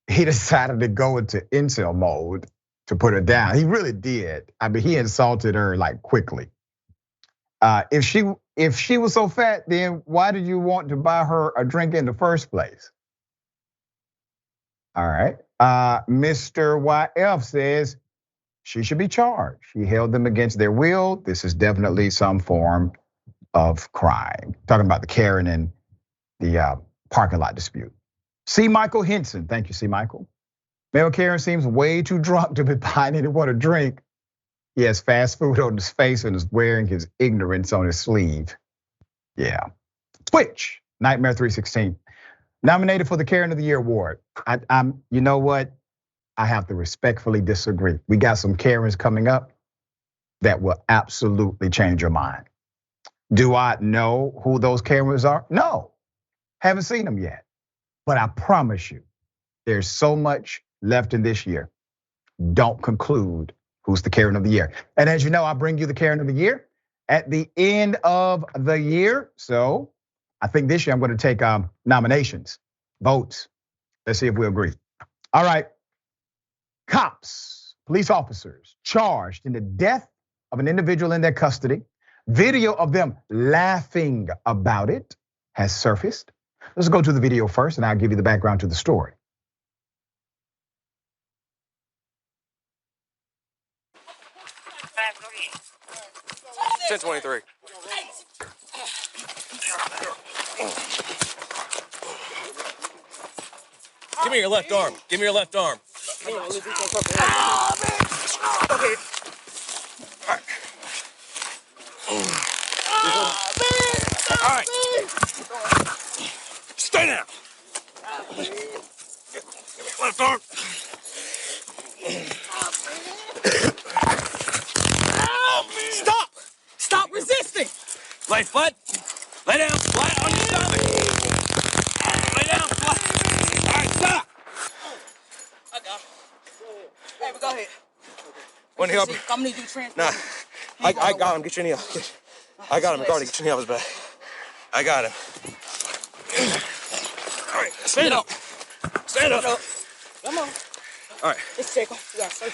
Speaker 1: he decided to go into incel mode to put her down. He really did. I mean, he insulted her like quickly. If she was so fat, then why did you want to buy her a drink in the first place? All right. Mr. YF says she should be charged. She held them against their will. This is definitely some form of crime. Talking about the Karen and the parking lot dispute. C. Michael Henson, thank you, C. Michael. Male Karen seems way too drunk to be buying anyone a drink. He has fast food on his face and is wearing his ignorance on his sleeve. Yeah. Twitch, Nightmare 316. Nominated for the Karen of the Year award. You know what? I have to respectfully disagree. We got some Karens coming up that will absolutely change your mind. Do I know who those Karens are? No, haven't seen them yet. But I promise you, there's so much left in this year. Don't conclude who's the Karen of the Year. And as you know, I bring you the Karen of the Year at the end of the year. So I think this year I'm going to take nominations, votes. Let's see if we agree. All right. Cops, police officers charged in the death of an individual in their custody. Video of them laughing about it has surfaced. Let's go to the video first and I'll give you the background to the story.
Speaker 14: 1023. Give me your left arm. Give me your left arm. Okay. All right. Stay down. Give me your left arm. Stop! Stop resisting! Lay flat. Lay down flat on your stomach. Lay down flat. All right, stop. I got him. Hey, but go ahead. Want to help you? I'm gonna do transport. Nah, I got him. Get your knee up. I got him, McCarty. Get your knee off his back. I got him. All right, stand up. Stand up. Come on. All right. Let's take him. We got to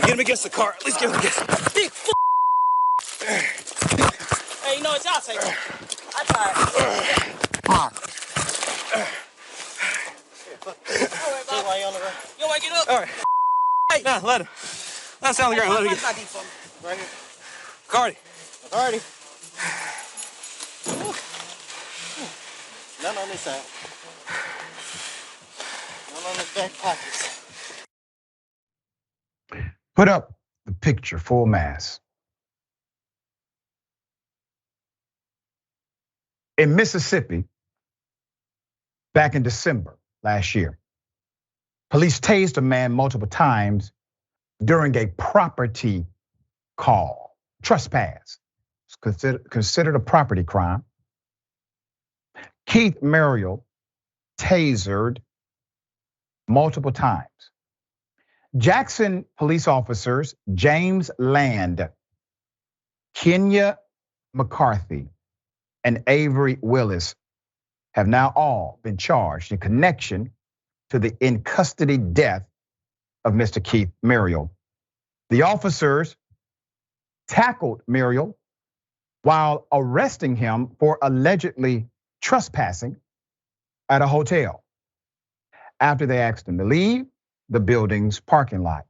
Speaker 14: get him against the car. At least get him against the big Hey, you know what? Y'all take him. I tried. Come on. Why you on the ground? You want to get up? All right. Hey. Nah, let him. That's on the ground. Let him get right here. Cardi. Cardi. None on this side. None on his back pockets.
Speaker 1: Put up the picture, full mass. In Mississippi, back in December last year, police tased a man multiple times during a property call, trespass. It's considered a property crime. Keith Muriel tasered multiple times. Jackson police officers James Land, Kenya McCarthy, and Avery Willis have now all been charged in connection to the in custody death of Mr. Keith Muriel. The officers tackled Muriel while arresting him for allegedly trespassing at a hotel. After they asked him to leave the building's parking lot.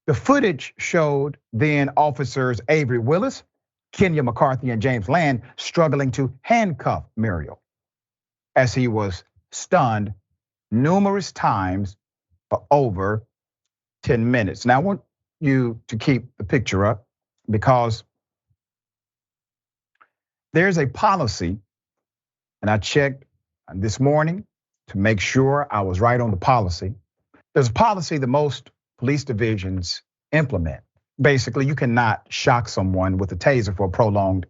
Speaker 1: The footage showed then officers Avery Willis, Kenya McCarthy, and James Land struggling to handcuff Muriel as he was stunned numerous times for over 10 minutes. Now I want you to keep the picture up because there's a policy, and I checked this morning to make sure I was right on the policy. There's a policy that most police divisions implement. Basically, you cannot shock someone with a taser for a prolonged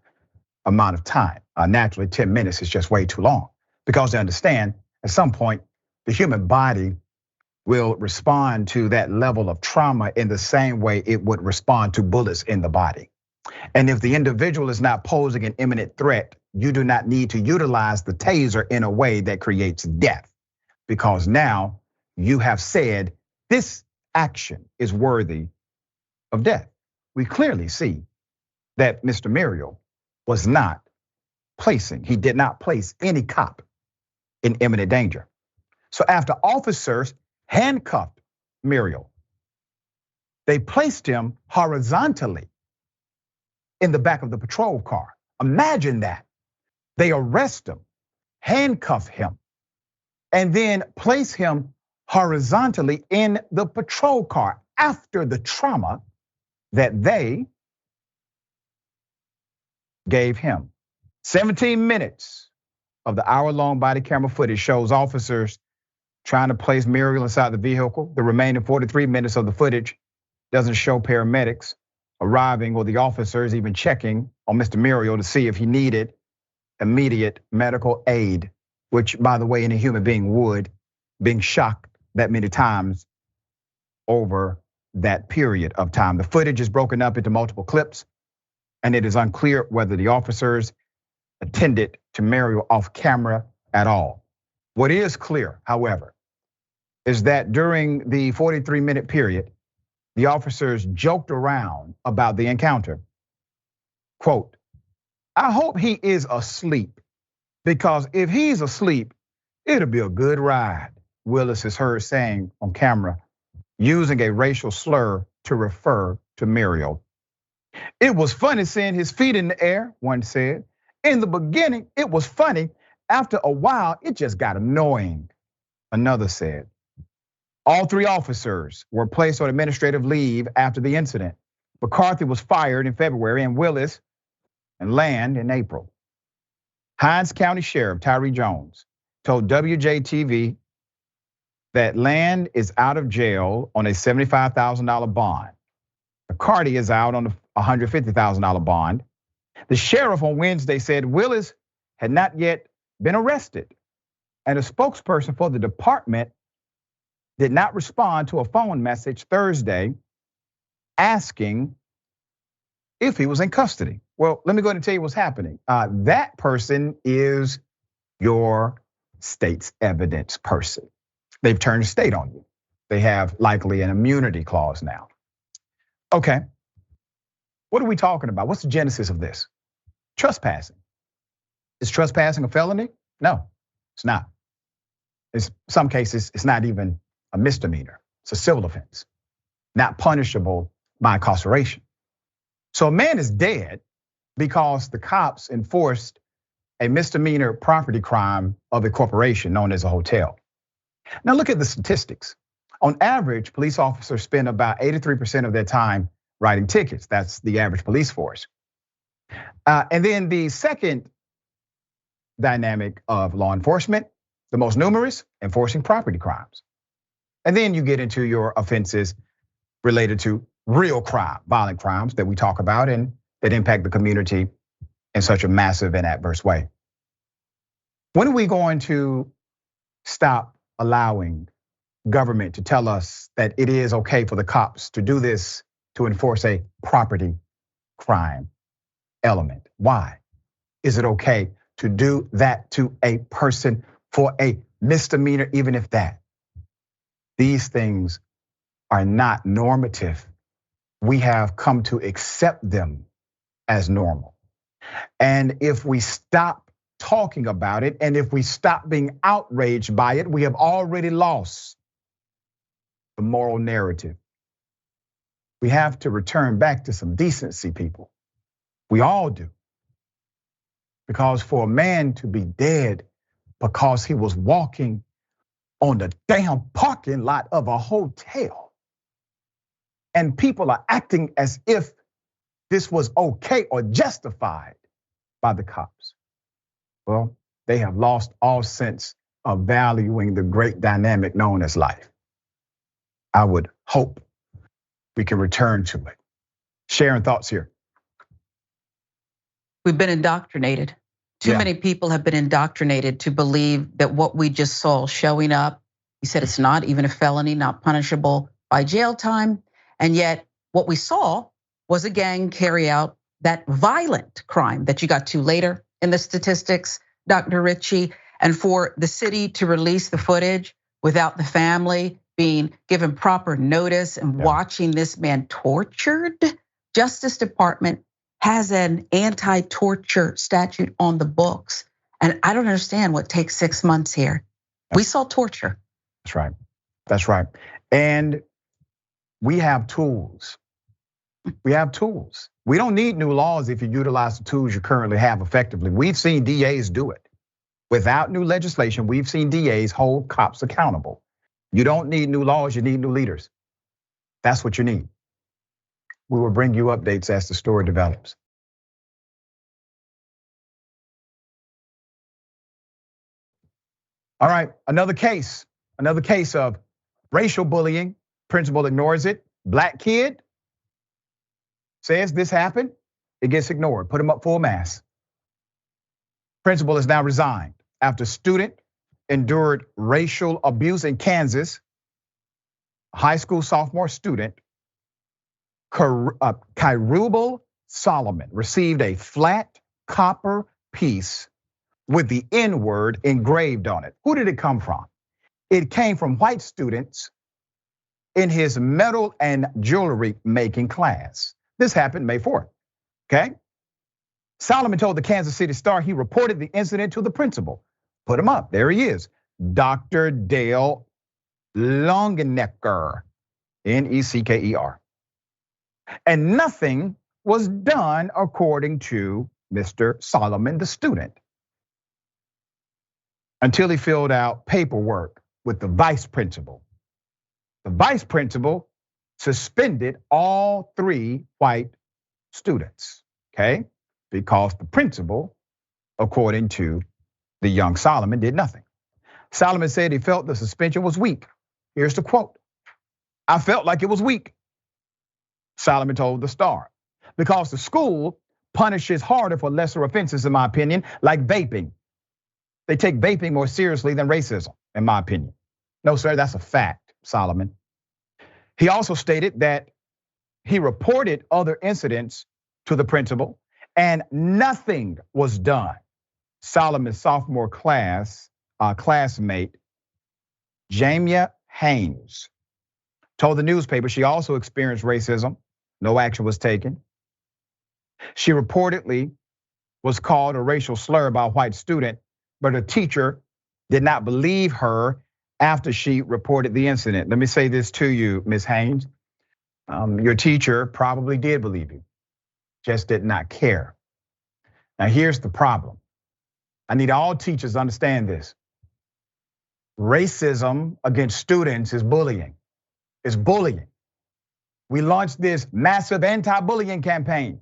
Speaker 1: amount of time. Naturally, 10 minutes is just way too long because they understand at some point the human body will respond to that level of trauma in the same way it would respond to bullets in the body. And if the individual is not posing an imminent threat, you do not need to utilize the taser in a way that creates death, because now you have said this action is worthy of death. We clearly see that Mr. Muriel was not he did not place any cop in imminent danger. So after officers handcuffed Muriel, they placed him horizontally in the back of the patrol car. Imagine that. They arrest him, handcuff him, and then place him horizontally in the patrol car after the trauma that they gave him. 17 minutes of the hour-long body camera footage shows officers trying to place Muriel inside the vehicle. The remaining 43 minutes of the footage doesn't show paramedics arriving or the officers even checking on Mr. Muriel to see if he needed immediate medical aid, which, by the way, any human being would, being shocked that many times over that period of time. The footage is broken up into multiple clips, and it is unclear whether the officers attended to Muriel off camera at all. What is clear, however, is that during the 43-minute period, the officers joked around about the encounter. Quote, "I hope he is asleep, because if he's asleep, it'll be a good ride," Willis is heard saying on camera, using a racial slur to refer to Muriel. "It was funny seeing his feet in the air," one said. "In the beginning, it was funny. After a while, it just got annoying," another said. All three officers were placed on administrative leave after the incident. McCarthy was fired in February and Willis and Land in April. Hinds County Sheriff Tyree Jones told WJTV that Land is out of jail on a $75,000 bond. McCarthy is out on a $150,000 bond. The sheriff on Wednesday said Willis had not yet been arrested, and a spokesperson for the department did not respond to a phone message Thursday asking if he was in custody. Well, let me go ahead and tell you what's happening. That person is your state's evidence person. They've turned the state on you. They have likely an immunity clause now. Okay, what are we talking about? What's the genesis of this? Trespassing. Is trespassing a felony? No, it's not. In some cases, it's not even a misdemeanor. It's a civil offense, not punishable by incarceration. So a man is dead because the cops enforced a misdemeanor property crime of a corporation known as a hotel. Now look at the statistics. On average, police officers spend about 83% of their time writing tickets. That's the average police force. And then the second dynamic of law enforcement, the most numerous, enforcing property crimes. And then you get into your offenses related to real crime, violent crimes that we talk about and that impact the community in such a massive and adverse way. When are we going to stop allowing government to tell us that it is okay for the cops to do this to enforce a property crime element? Why is it okay to do that to a person for a misdemeanor, even if that? These things are not normative. We have come to accept them as normal. And if we stop talking about it, and if we stop being outraged by it, we have already lost the moral narrative. We have to return back to some decency, people. We all do. Because for a man to be dead because he was walking on the damn parking lot of a hotel. And people are acting as if this was okay or justified by the cops. Well, they have lost all sense of valuing the great dynamic known as life. I would hope we can return to it. Sharon, thoughts here?
Speaker 4: We've been indoctrinated. Too many people have been indoctrinated to believe that what we just saw showing up, he said it's not even a felony, not punishable by jail time. And yet what we saw was a gang carry out that violent crime that you got to later in the statistics, Dr. Richey, and for the city to release the footage without the family being given proper notice and watching this man tortured. Justice Department has an anti-torture statute on the books. And I don't understand what takes 6 months here. We saw torture.
Speaker 1: That's right. That's right. And we have tools. We have tools. We don't need new laws if you utilize the tools you currently have effectively. We've seen DAs do it. Without new legislation, we've seen DAs hold cops accountable. You don't need new laws, you need new leaders. That's what you need. We will bring you updates as the story develops. All right, another case of racial bullying. Principal ignores it. Black kid says this happened. It gets ignored. Put him up full mass. Principal is now resigned after student endured racial abuse in Kansas. High school sophomore student, Kyrubal Solomon, received a flat copper piece with the N-word engraved on it. Who did it come from? It came from white students in his metal and jewelry making class. This happened May 4th, okay? Solomon told the Kansas City Star he reported the incident to the principal. Put him up, there he is. Dr. Dale Longenecker, N-E-C-K-E-R. And nothing was done according to Mr. Solomon, the student, until he filled out paperwork with the vice principal. The vice principal suspended all 3 white students, okay? Because the principal, according to the young Solomon, did nothing. Solomon said he felt the suspension was weak. Here's the quote. I felt like it was weak, Solomon told the Star, because the school punishes harder for lesser offenses, in my opinion, like vaping. They take vaping more seriously than racism, in my opinion. No, sir, that's a fact, Solomon. He also stated that he reported other incidents to the principal and nothing was done. Solomon's sophomore classmate, Jamia Haynes, told the newspaper she also experienced racism. No action was taken. She reportedly was called a racial slur by a white student, but a teacher did not believe her after she reported the incident. Let me say this to you, Ms. Haynes. Your teacher probably did believe you, just did not care. Now here's the problem. I need all teachers to understand this. Racism against students is bullying. It's bullying. We launched this massive anti-bullying campaign.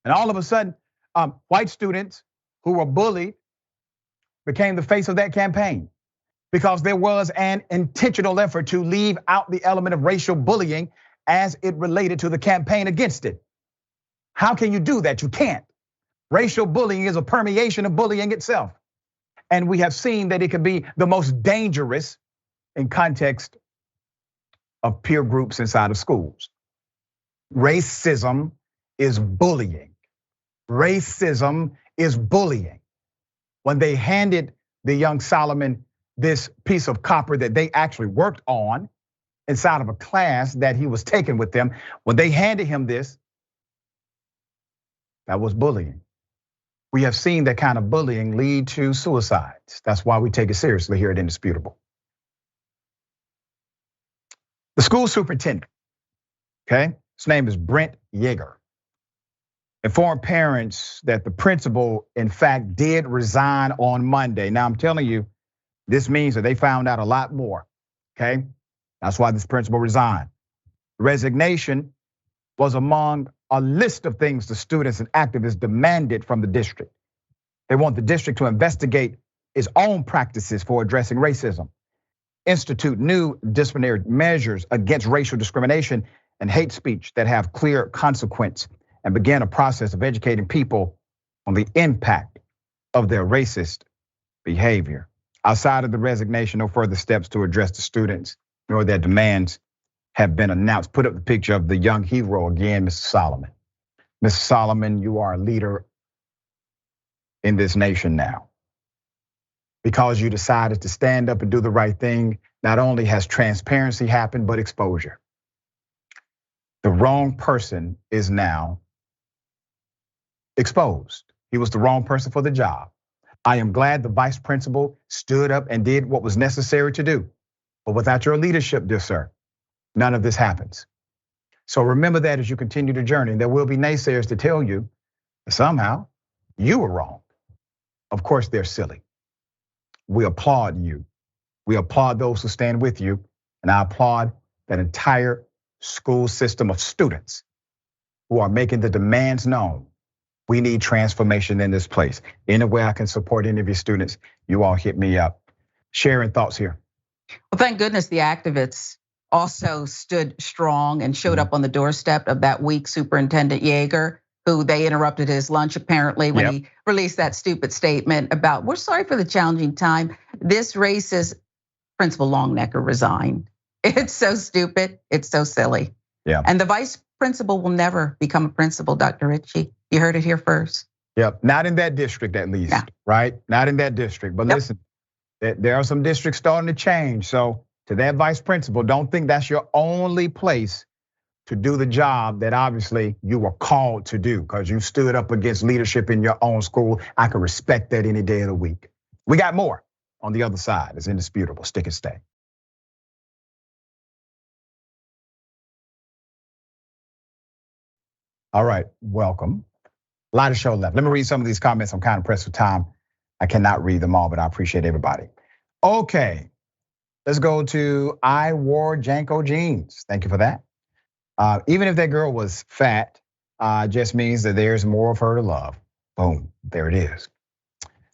Speaker 1: And all of a sudden, white students who were bullied became the face of that campaign because there was an intentional effort to leave out the element of racial bullying as it related to the campaign against it. How can you do that? You can't. Racial bullying is a permeation of bullying itself. And we have seen that it can be the most dangerous in context of peer groups inside of schools. Racism is bullying. Racism is bullying. When they handed the young Solomon this piece of copper that they actually worked on inside of a class that he was taking with them, when they handed him this, that was bullying. We have seen that kind of bullying lead to suicides. That's why we take it seriously here at Indisputable. The school superintendent, okay, his name is Brent Yeager. informed parents that the principal, in fact, did resign on Monday. Now, I'm telling you, this means that they found out a lot more, okay? That's why this principal resigned. Resignation was among a list of things the students and activists demanded from the district. They want the district to investigate its own practices for addressing racism, institute new disciplinary measures against racial discrimination and hate speech that have clear consequence, and begin a process of educating people on the impact of their racist behavior. Outside of the resignation, no further steps to address the students nor their demands have been announced. Put up the picture of the young hero again, Mr. Solomon. Mr. Solomon, you are a leader in this nation now. Because you decided to stand up and do the right thing, not only has transparency happened, but exposure. The wrong person is now exposed. He was the wrong person for the job. I am glad the vice principal stood up and did what was necessary to do. But without your leadership, dear sir, none of this happens. So remember that as you continue the journey. There will be naysayers to tell you that somehow you were wrong. Of course, they're silly. We applaud you. We applaud those who stand with you. And I applaud that entire school system of students who are making the demands known. We need transformation in this place. Any way I can support any of your students, you all hit me up. Sharon, thoughts here?
Speaker 4: Well, thank goodness the activists also stood strong and showed up on the doorstep of that weak Superintendent Yeager, who they interrupted his lunch apparently when he released that stupid statement about, we're sorry for the challenging time. This racist Principal Longnecker resigned. It's so stupid, it's so silly.
Speaker 1: Yeah.
Speaker 4: And the vice principal will never become a principal, Dr. Richey. You heard it here first.
Speaker 1: Yep, not in that district at least, right? Not in that district, but listen, there are some districts starting to change. So to that vice principal, don't think that's your only place to do the job that obviously you were called to do because you stood up against leadership in your own school. I can respect that any day of the week. We got more on the other side. It's indisputable. Stick and stay. All right, welcome. A lot of show left. Let me read some of these comments. I'm kind of pressed for time. I cannot read them all, but I appreciate everybody. Okay, let's go to I wore Janko jeans. Thank you for that. Even if that girl was fat, just means that there's more of her to love. Boom, there it is.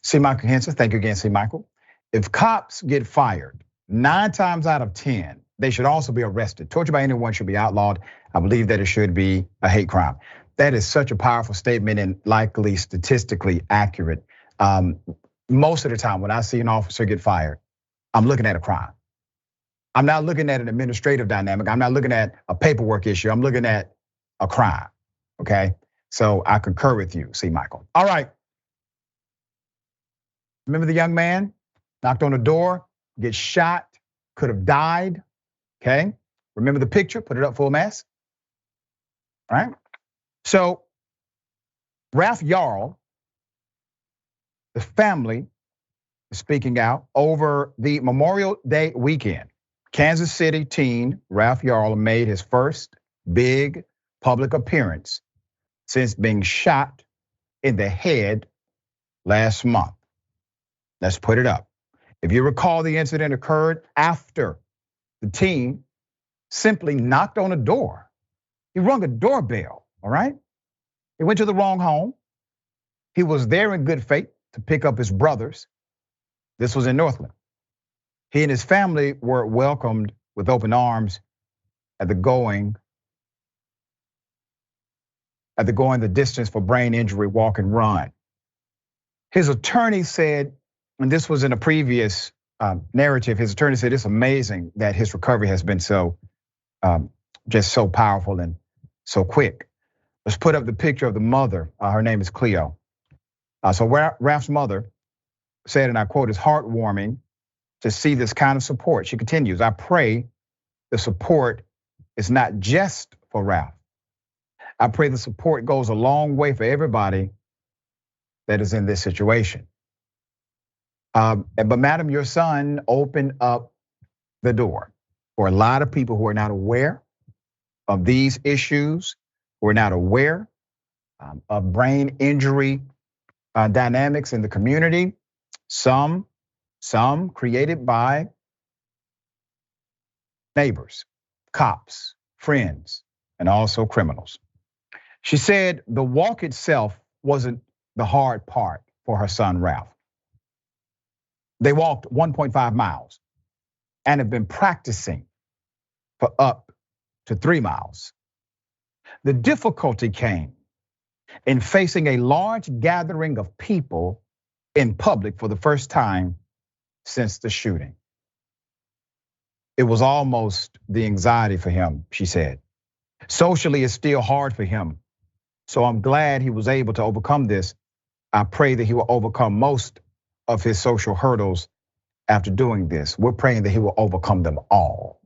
Speaker 1: C. Michael Henson, thank you again, C. Michael. If cops get fired, 9 times out of 10, they should also be arrested. Torture by anyone should be outlawed. I believe that it should be a hate crime. That is such a powerful statement and likely statistically accurate. Most of the time when I see an officer get fired, I'm looking at a crime. I'm not looking at an administrative dynamic. I'm not looking at a paperwork issue. I'm looking at a crime, okay? So I concur with you, C. Michael. All right. Remember the young man knocked on the door, gets shot, could have died, okay? Remember the picture, put it up full mass, all right? So Ralph Yarl, the family is speaking out over the Memorial Day weekend. Kansas City teen Ralph Yarl made his first big public appearance since being shot in the head last month. Let's put it up. If you recall, the incident occurred after the teen simply knocked on a door. He rung a doorbell, all right? He went to the wrong home. He was there in good faith to pick up his brothers. This was in Northland. He and his family were welcomed with open arms at the going the distance for brain injury walk and run. His attorney said, and this was in a previous narrative, his attorney said it's amazing that his recovery has been so, just so powerful and so quick. Let's put up the picture of the mother. Her name is Cleo. So Ralph's mother said, and I quote, it's heartwarming to see this kind of support. She continues, I pray the support is not just for Ralph. I pray the support goes a long way for everybody that is in this situation. But madam, your son opened up the door for a lot of people who are not aware of these issues, who are not aware of brain injury dynamics in the community. Some created by neighbors, cops, friends, and also criminals. She said the walk itself wasn't the hard part for her son, Ralph. They walked 1.5 miles and have been practicing for up to 3 miles. The difficulty came in facing a large gathering of people in public for the first time since the shooting. It was almost the anxiety for him, she said. Socially, it's still hard for him. So I'm glad he was able to overcome this. I pray that he will overcome most of his social hurdles after doing this. We're praying that he will overcome them all.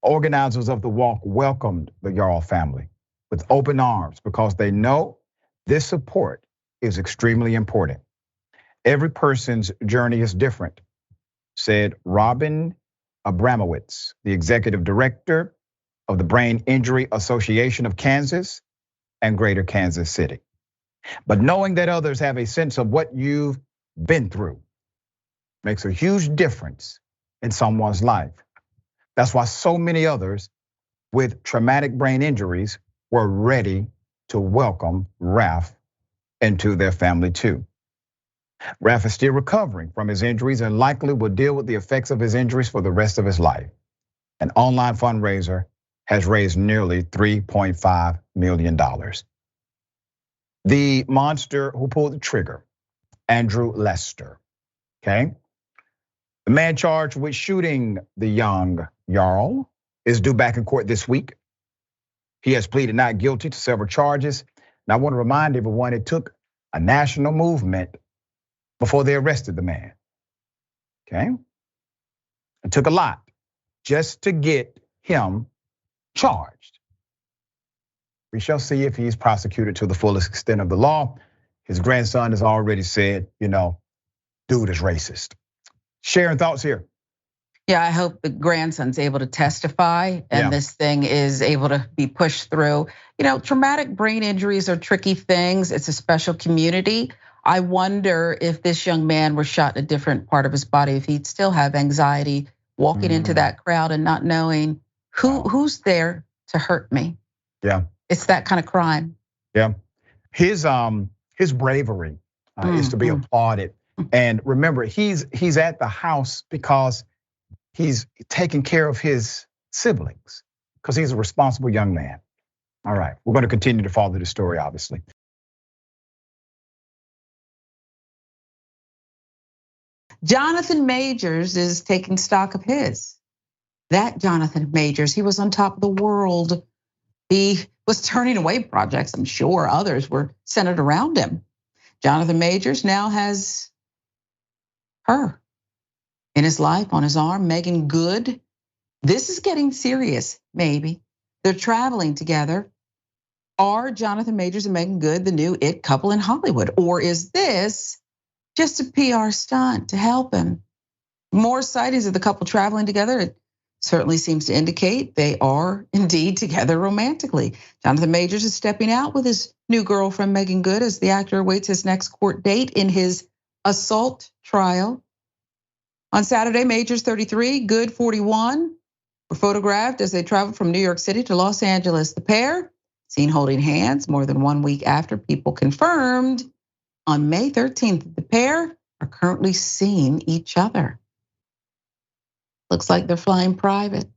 Speaker 1: Organizers of the walk welcomed the Yarl family with open arms because they know this support is extremely important. Every person's journey is different, said Robin Abramowitz, the executive director of the Brain Injury Association of Kansas and Greater Kansas City. But knowing that others have a sense of what you've been through makes a huge difference in someone's life. That's why so many others with traumatic brain injuries were ready to welcome Ralph into their family too. Ralph is still recovering from his injuries and likely will deal with the effects of his injuries for the rest of his life. An online fundraiser has raised nearly $3.5 million. The monster who pulled the trigger, Andrew Lester, okay? The man charged with shooting the young Yarl is due back in court this week. He has pleaded not guilty to several charges. And I want to remind everyone it took a national movement before they arrested the man, okay? It took a lot just to get him charged. We shall see if he's prosecuted to the fullest extent of the law. His grandson has already said, dude is racist. Sharon, thoughts here?
Speaker 4: Yeah, I hope the grandson's able to testify and this thing is able to be pushed through. Traumatic brain injuries are tricky things. It's a special community. I wonder if this young man were shot in a different part of his body, if he'd still have anxiety walking into that crowd and not knowing who's there to hurt me.
Speaker 1: Yeah.
Speaker 4: It's that kind of crime.
Speaker 1: Yeah. His bravery is to be applauded. And remember, he's at the house because he's taking care of his siblings, because he's a responsible young man. All right, we're going to continue to follow the story, obviously.
Speaker 4: Jonathan Majors is taking stock of his. That Jonathan Majors, he was on top of the world. He was turning away projects. I'm sure others were centered around him. Jonathan Majors now has her in his life, on his arm, Megan Good. This is getting serious, maybe. They're traveling together. Are Jonathan Majors and Megan Good the new it couple in Hollywood? Or is this just a PR stunt to help him? More sightings of the couple traveling together. It certainly seems to indicate they are indeed together romantically. Jonathan Majors is stepping out with his new girlfriend, Megan Good, as the actor awaits his next court date in his assault trial. On Saturday, Majors 33, Good 41 were photographed as they traveled from New York City to Los Angeles. The pair seen holding hands more than 1 week after people confirmed on May 13th. The pair are currently seeing each other. Looks like they're flying private.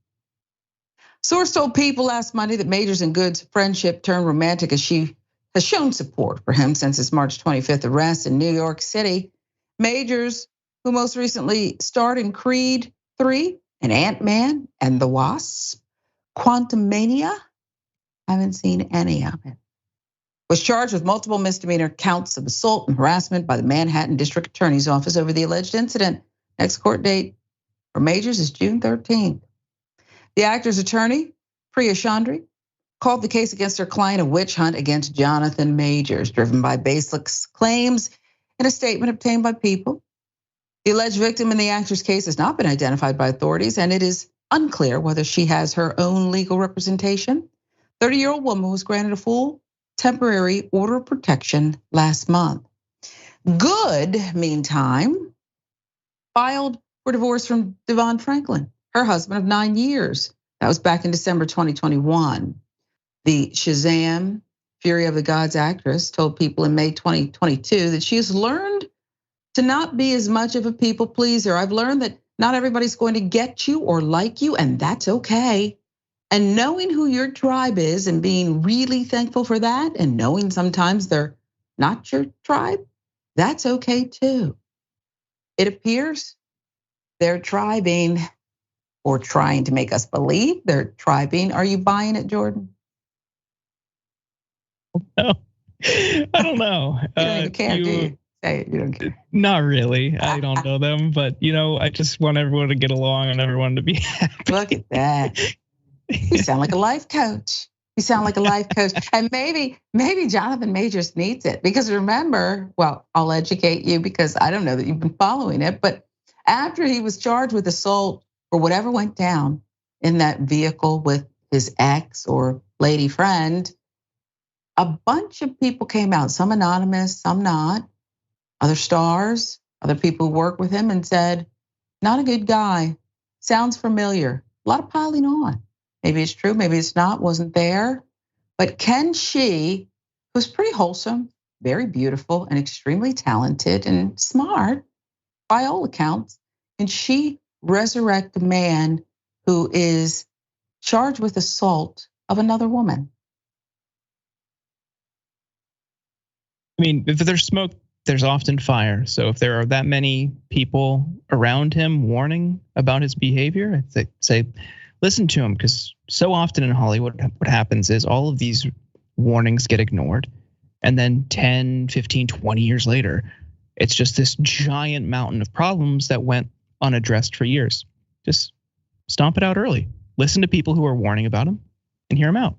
Speaker 4: Source told People last Monday that Majors and Good's friendship turned romantic as she has shown support for him since his March 25th arrest in New York City. Majors, who most recently starred in Creed 3 and Ant-Man and the Wasp, Quantumania, haven't seen any of it, was charged with multiple misdemeanor counts of assault and harassment by the Manhattan District Attorney's Office over the alleged incident. Next court date for Majors is June 13th. The actor's attorney, Priya Chandri, called the case against her client a witch hunt against Jonathan Majors, driven by baseless claims in a statement obtained by People. The alleged victim in the actor's case has not been identified by authorities, and it is unclear whether she has her own legal representation. 30-year-old woman was granted a full temporary order of protection last month. Good, meantime, filed for divorce from Devon Franklin, her husband of 9 years. That was back in December 2021. The Shazam, Fury of the Gods actress told People in May 2022 that she has learned to not be as much of a people pleaser. I've learned that not everybody's going to get you or like you, and that's okay. And knowing who your tribe is and being really thankful for that, and knowing sometimes they're not your tribe, that's okay too. It appears they're tribing, or trying to make us believe they're tribing. Are you buying it, Jordan?
Speaker 15: No, I don't know.
Speaker 4: You don't even care, do you? Say it, you don't care.
Speaker 15: Not really. I don't know them, but I just want everyone to get along and everyone to be happy.
Speaker 4: Look at that. You sound like a life coach. You sound like a life coach. And maybe Jonathan Majors needs it, because remember, well, I'll educate you because I don't know that you've been following it, but after he was charged with assault or whatever went down in that vehicle with his ex or lady friend, a bunch of people came out, some anonymous, some not, other stars, other people who work with him, and said, not a good guy, sounds familiar, a lot of piling on. Maybe it's true, maybe it's not, wasn't there. But can she, who's pretty wholesome, very beautiful, and extremely talented and smart, by all accounts, can she resurrect a man who is charged with assault of another woman?
Speaker 15: I mean, if there's smoke, there's often fire. So if there are that many people around him warning about his behavior, I'd say listen to him, because so often in Hollywood, what happens is all of these warnings get ignored. And then 10, 15, 20 years later, it's just this giant mountain of problems that went unaddressed for years. Just stomp it out early. Listen to people who are warning about him and hear him out.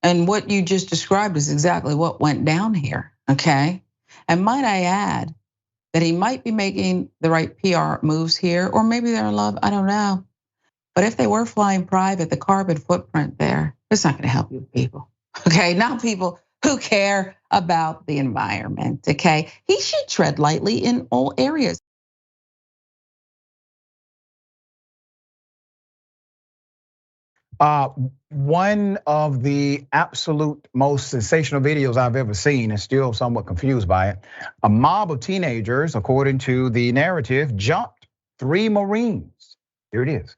Speaker 4: And what you just described is exactly what went down here, okay? And might I add that he might be making the right PR moves here, or maybe they're in love, I don't know. But if they were flying private, the carbon footprint there, it's not gonna help you people, okay? Not people who care about the environment, okay? He should tread lightly in all areas.
Speaker 1: One of the absolute most sensational videos I've ever seen, and still somewhat confused by it. A mob of teenagers, according to the narrative, jumped 3 Marines. Here it is.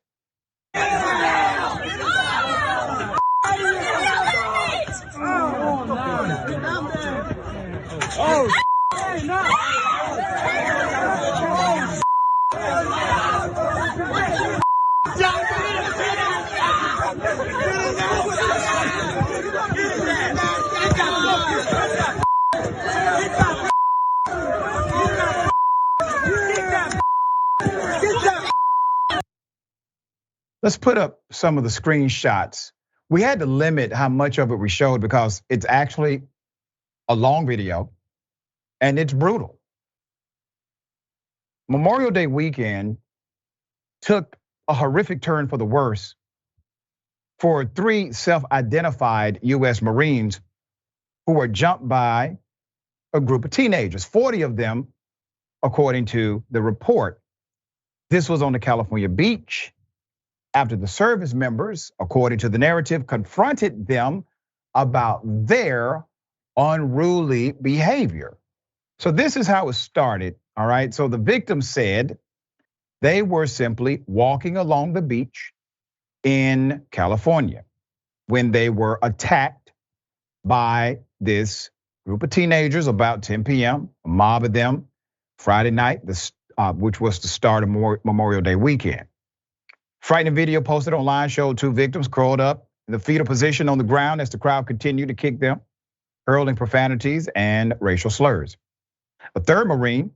Speaker 1: Let's put up some of the screenshots. We had to limit how much of it we showed because it's actually a long video and it's brutal. Memorial Day weekend took a horrific turn for the worse for 3 self-identified US Marines who were jumped by a group of teenagers, 40 of them, according to the report. This was on the California beach after the service members, according to the narrative, confronted them about their unruly behavior. So this is how it started, all right? So the victim said they were simply walking along the beach in California when they were attacked by this group of teenagers about 10 p.m., a mob of them, Friday night, which was the start of Memorial Day weekend. Frightening video posted online showed 2 victims curled up in the fetal position on the ground as the crowd continued to kick them, hurling profanities and racial slurs. A 3rd Marine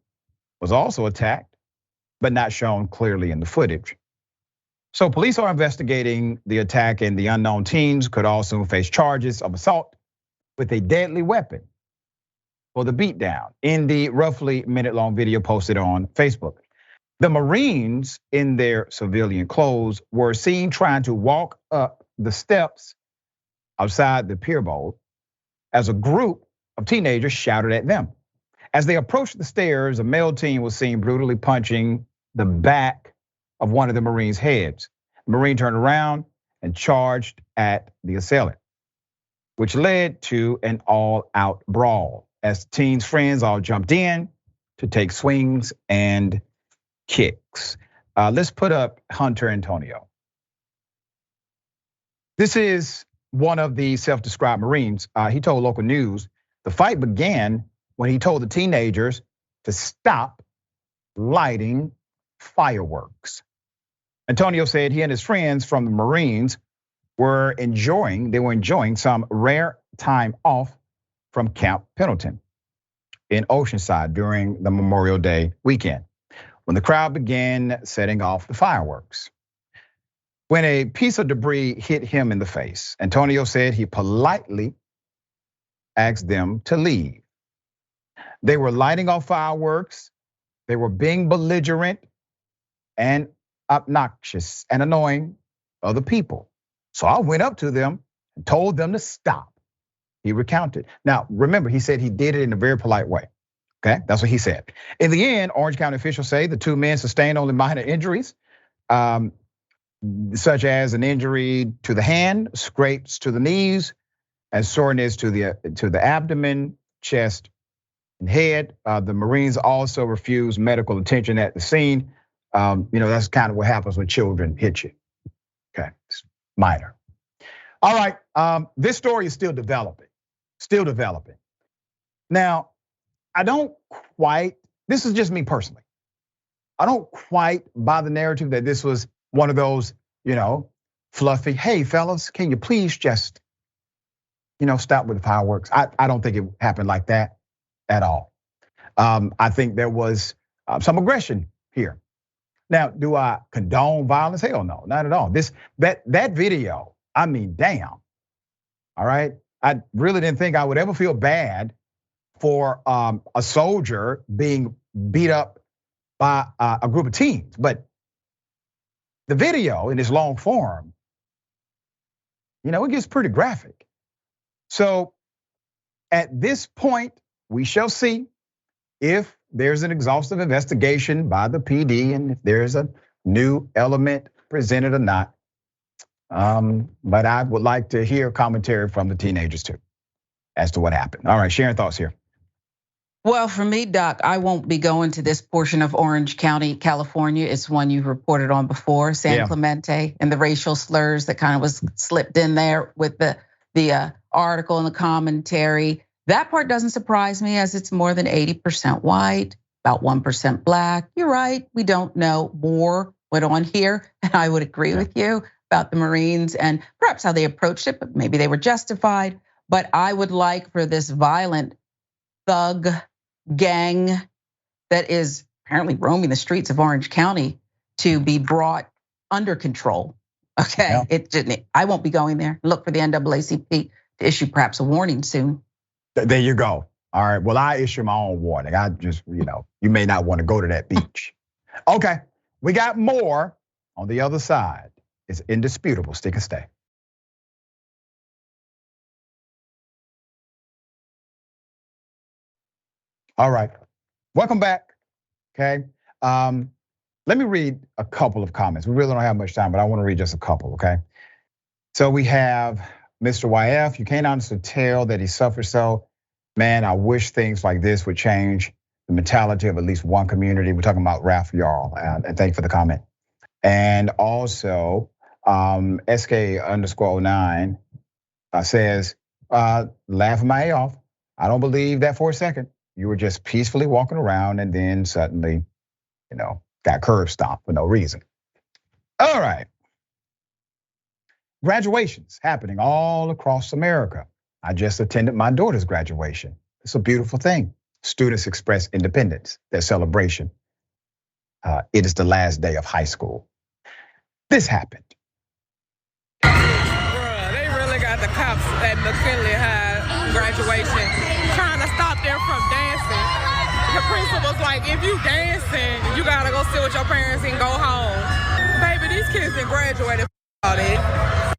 Speaker 1: was also attacked, but not shown clearly in the footage. So police are investigating the attack, and the unknown teens could also face charges of assault with a deadly weapon for the beatdown in the roughly minute-long video posted on Facebook. The Marines in their civilian clothes were seen trying to walk up the steps outside the pier bowl as a group of teenagers shouted at them. As they approached the stairs, a male teen was seen brutally punching the back of one of the Marines' heads. The Marine turned around and charged at the assailant, which led to an all-out brawl as the teen's friends all jumped in to take swings and kicks. Let's put up Hunter Antonio. This is one of the self-described Marines. He told local news the fight began when he told the teenagers to stop lighting fireworks. Antonio said he and his friends from the Marines were enjoying some rare time off from Camp Pendleton in Oceanside during the Memorial Day weekend, when the crowd began setting off the fireworks. When a piece of debris hit him in the face, Antonio said he politely asked them to leave. They were lighting off fireworks. They were being belligerent and obnoxious and annoying other people. So I went up to them and told them to stop. He recounted. Now, remember, he said he did it in a very polite way. Okay, that's what he said. In the end, Orange County officials say the two men sustained only minor injuries, such as an injury to the hand, scrapes to the knees, and soreness to the abdomen, chest, and head. The Marines also refused medical attention at the scene. That's kind of what happens when children hit you. Okay, it's minor. All right, this story is still developing. Now, I don't quite, this is just me personally. I don't quite buy the narrative that this was one of those, fluffy, hey fellas, can you please just, stop with the fireworks. I don't think it happened like that at all. I think there was some aggression here. Now, do I condone violence? Hell no, not at all. That video, I mean, damn. All right, I really didn't think I would ever feel bad for a soldier being beat up by a group of teens, but the video in its long form, it gets pretty graphic. So at this point, we shall see if there's an exhaustive investigation by the PD and if there's a new element presented or not. But I would like to hear commentary from the teenagers too as to what happened. All right, Sharon, thoughts here.
Speaker 4: Well, for me, Doc, I won't be going to this portion of Orange County, California. It's one you've reported on before, San Clemente, and the racial slurs that kind of was slipped in there with the article and the commentary. That part doesn't surprise me, as it's more than 80% white, about 1% black. You're right, we don't know more went on here, and I would agree with you about the Marines and perhaps how they approached it, but maybe they were justified. But I would like for this violent thug gang that is apparently roaming the streets of Orange County to be brought under control. Okay, I won't be going there. Look for the NAACP to issue perhaps a warning soon.
Speaker 1: There you go. All right, well, I issue my own warning. I just, you may not want to go to that beach. Okay, we got more on the other side. It's indisputable. Stick and stay. All right, welcome back, okay? Let me read a couple of comments. We really don't have much time, but I wanna read just a couple, okay? So we have Mr. YF, you can't honestly tell that he suffers so. Man, I wish things like this would change the mentality of at least one community. We're talking about Ralph Yarl, and thank you for the comment. And also, SK_09 says, laughing my A off. I don't believe that for a second. You were just peacefully walking around and then suddenly, got curb stomped for no reason. All right. Graduations happening all across America. I just attended my daughter's graduation. It's a beautiful thing. Students express independence, their celebration. It is the last day of high school. This happened.
Speaker 16: Bruh, they really got the cops at McKinley High graduation trying to stop them from dancing. The principal's like, if you dancing, you gotta go sit with your parents and go home. Baby, these kids done graduated all that.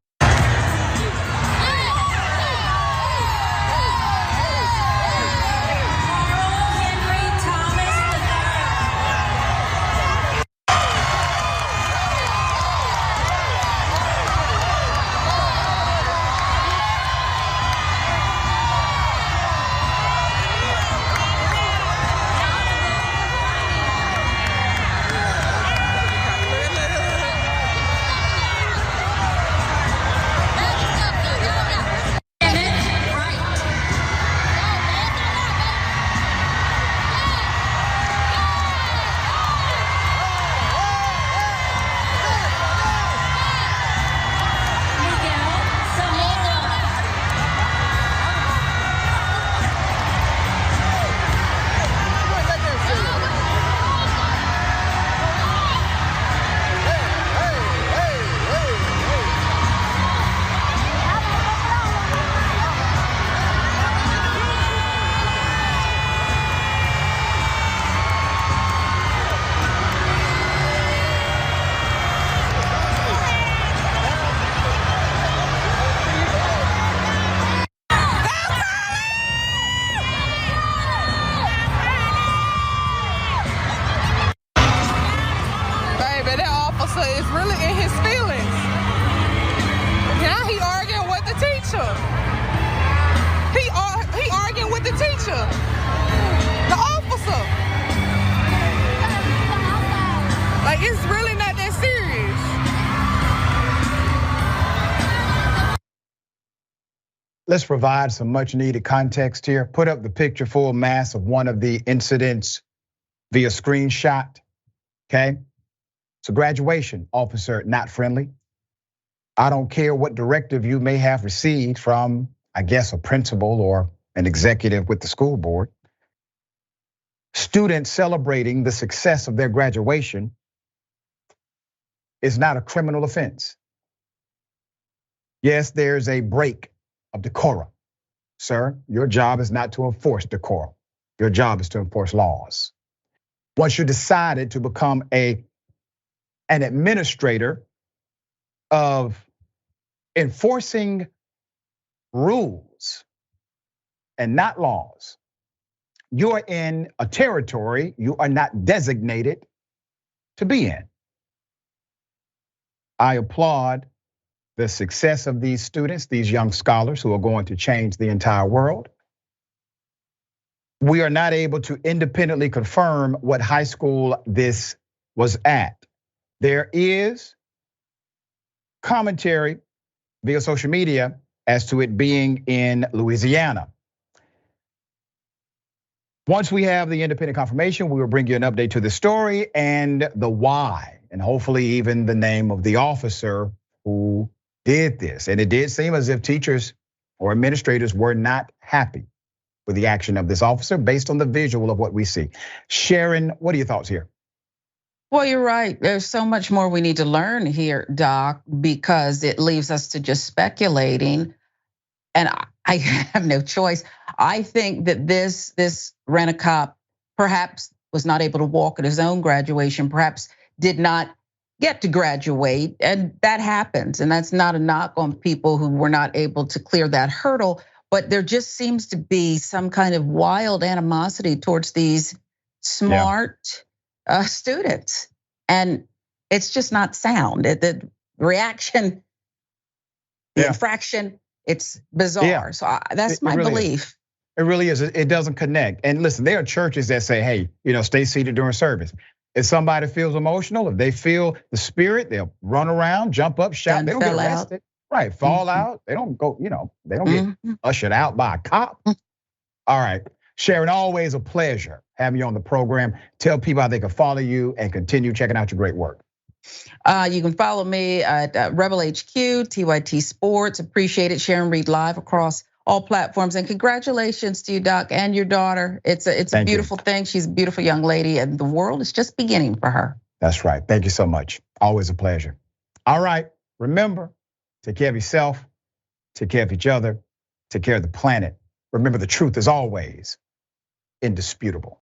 Speaker 16: it's really not that serious.
Speaker 1: Let's provide some much needed context here. Put up the picture full mass of one of the incidents via screenshot, okay? So graduation, officer not friendly. I don't care what directive you may have received from, I guess, a principal or an executive with the school board. Students celebrating the success of their graduation is not a criminal offense. Yes, there's a break of decorum. Sir, your job is not to enforce decorum. Your job is to enforce laws. Once you decided to become an administrator of enforcing rules and not laws, you are in a territory you are not designated to be in. I applaud the success of these students, these young scholars who are going to change the entire world. We are not able to independently confirm what high school this was at. There is commentary via social media as to it being in Louisiana. Once we have the independent confirmation, we will bring you an update to the story and the why, and hopefully even the name of the officer who did this. And it did seem as if teachers or administrators were not happy with the action of this officer based on the visual of what we see. Sharon, what are your thoughts here?
Speaker 4: Well, you're right. There's so much more we need to learn here, Doc, because it leaves us to just speculating. And I have no choice. I think that this rent-a-cop perhaps was not able to walk at his own graduation, perhaps did not get to graduate, and that happens. And that's not a knock on people who were not able to clear that hurdle, but there just seems to be some kind of wild animosity towards these smart students. And it's just not sound. The reaction, the infraction, it's bizarre. So that's my belief.
Speaker 1: It really is. It doesn't connect. And listen, there are churches that say, hey, stay seated during service. If somebody feels emotional, if they feel the spirit, they'll run around, jump up, shout. They don't get arrested. Right, fall out. They don't go, they don't get ushered out by a cop. All right, Sharon, always a pleasure having you on the program. Tell people how they can follow you and continue checking out your great work.
Speaker 4: You can follow me at Rebel HQ, TYT Sports. Appreciate it. Sharon Reed Live across all platforms. And congratulations to you, Doc, and your daughter. It's a beautiful thing. She's a beautiful young lady, and the world is just beginning for her.
Speaker 1: That's right. Thank you so much. Always a pleasure. All right, remember, take care of yourself, take care of each other, take care of the planet. Remember, the truth is always indisputable.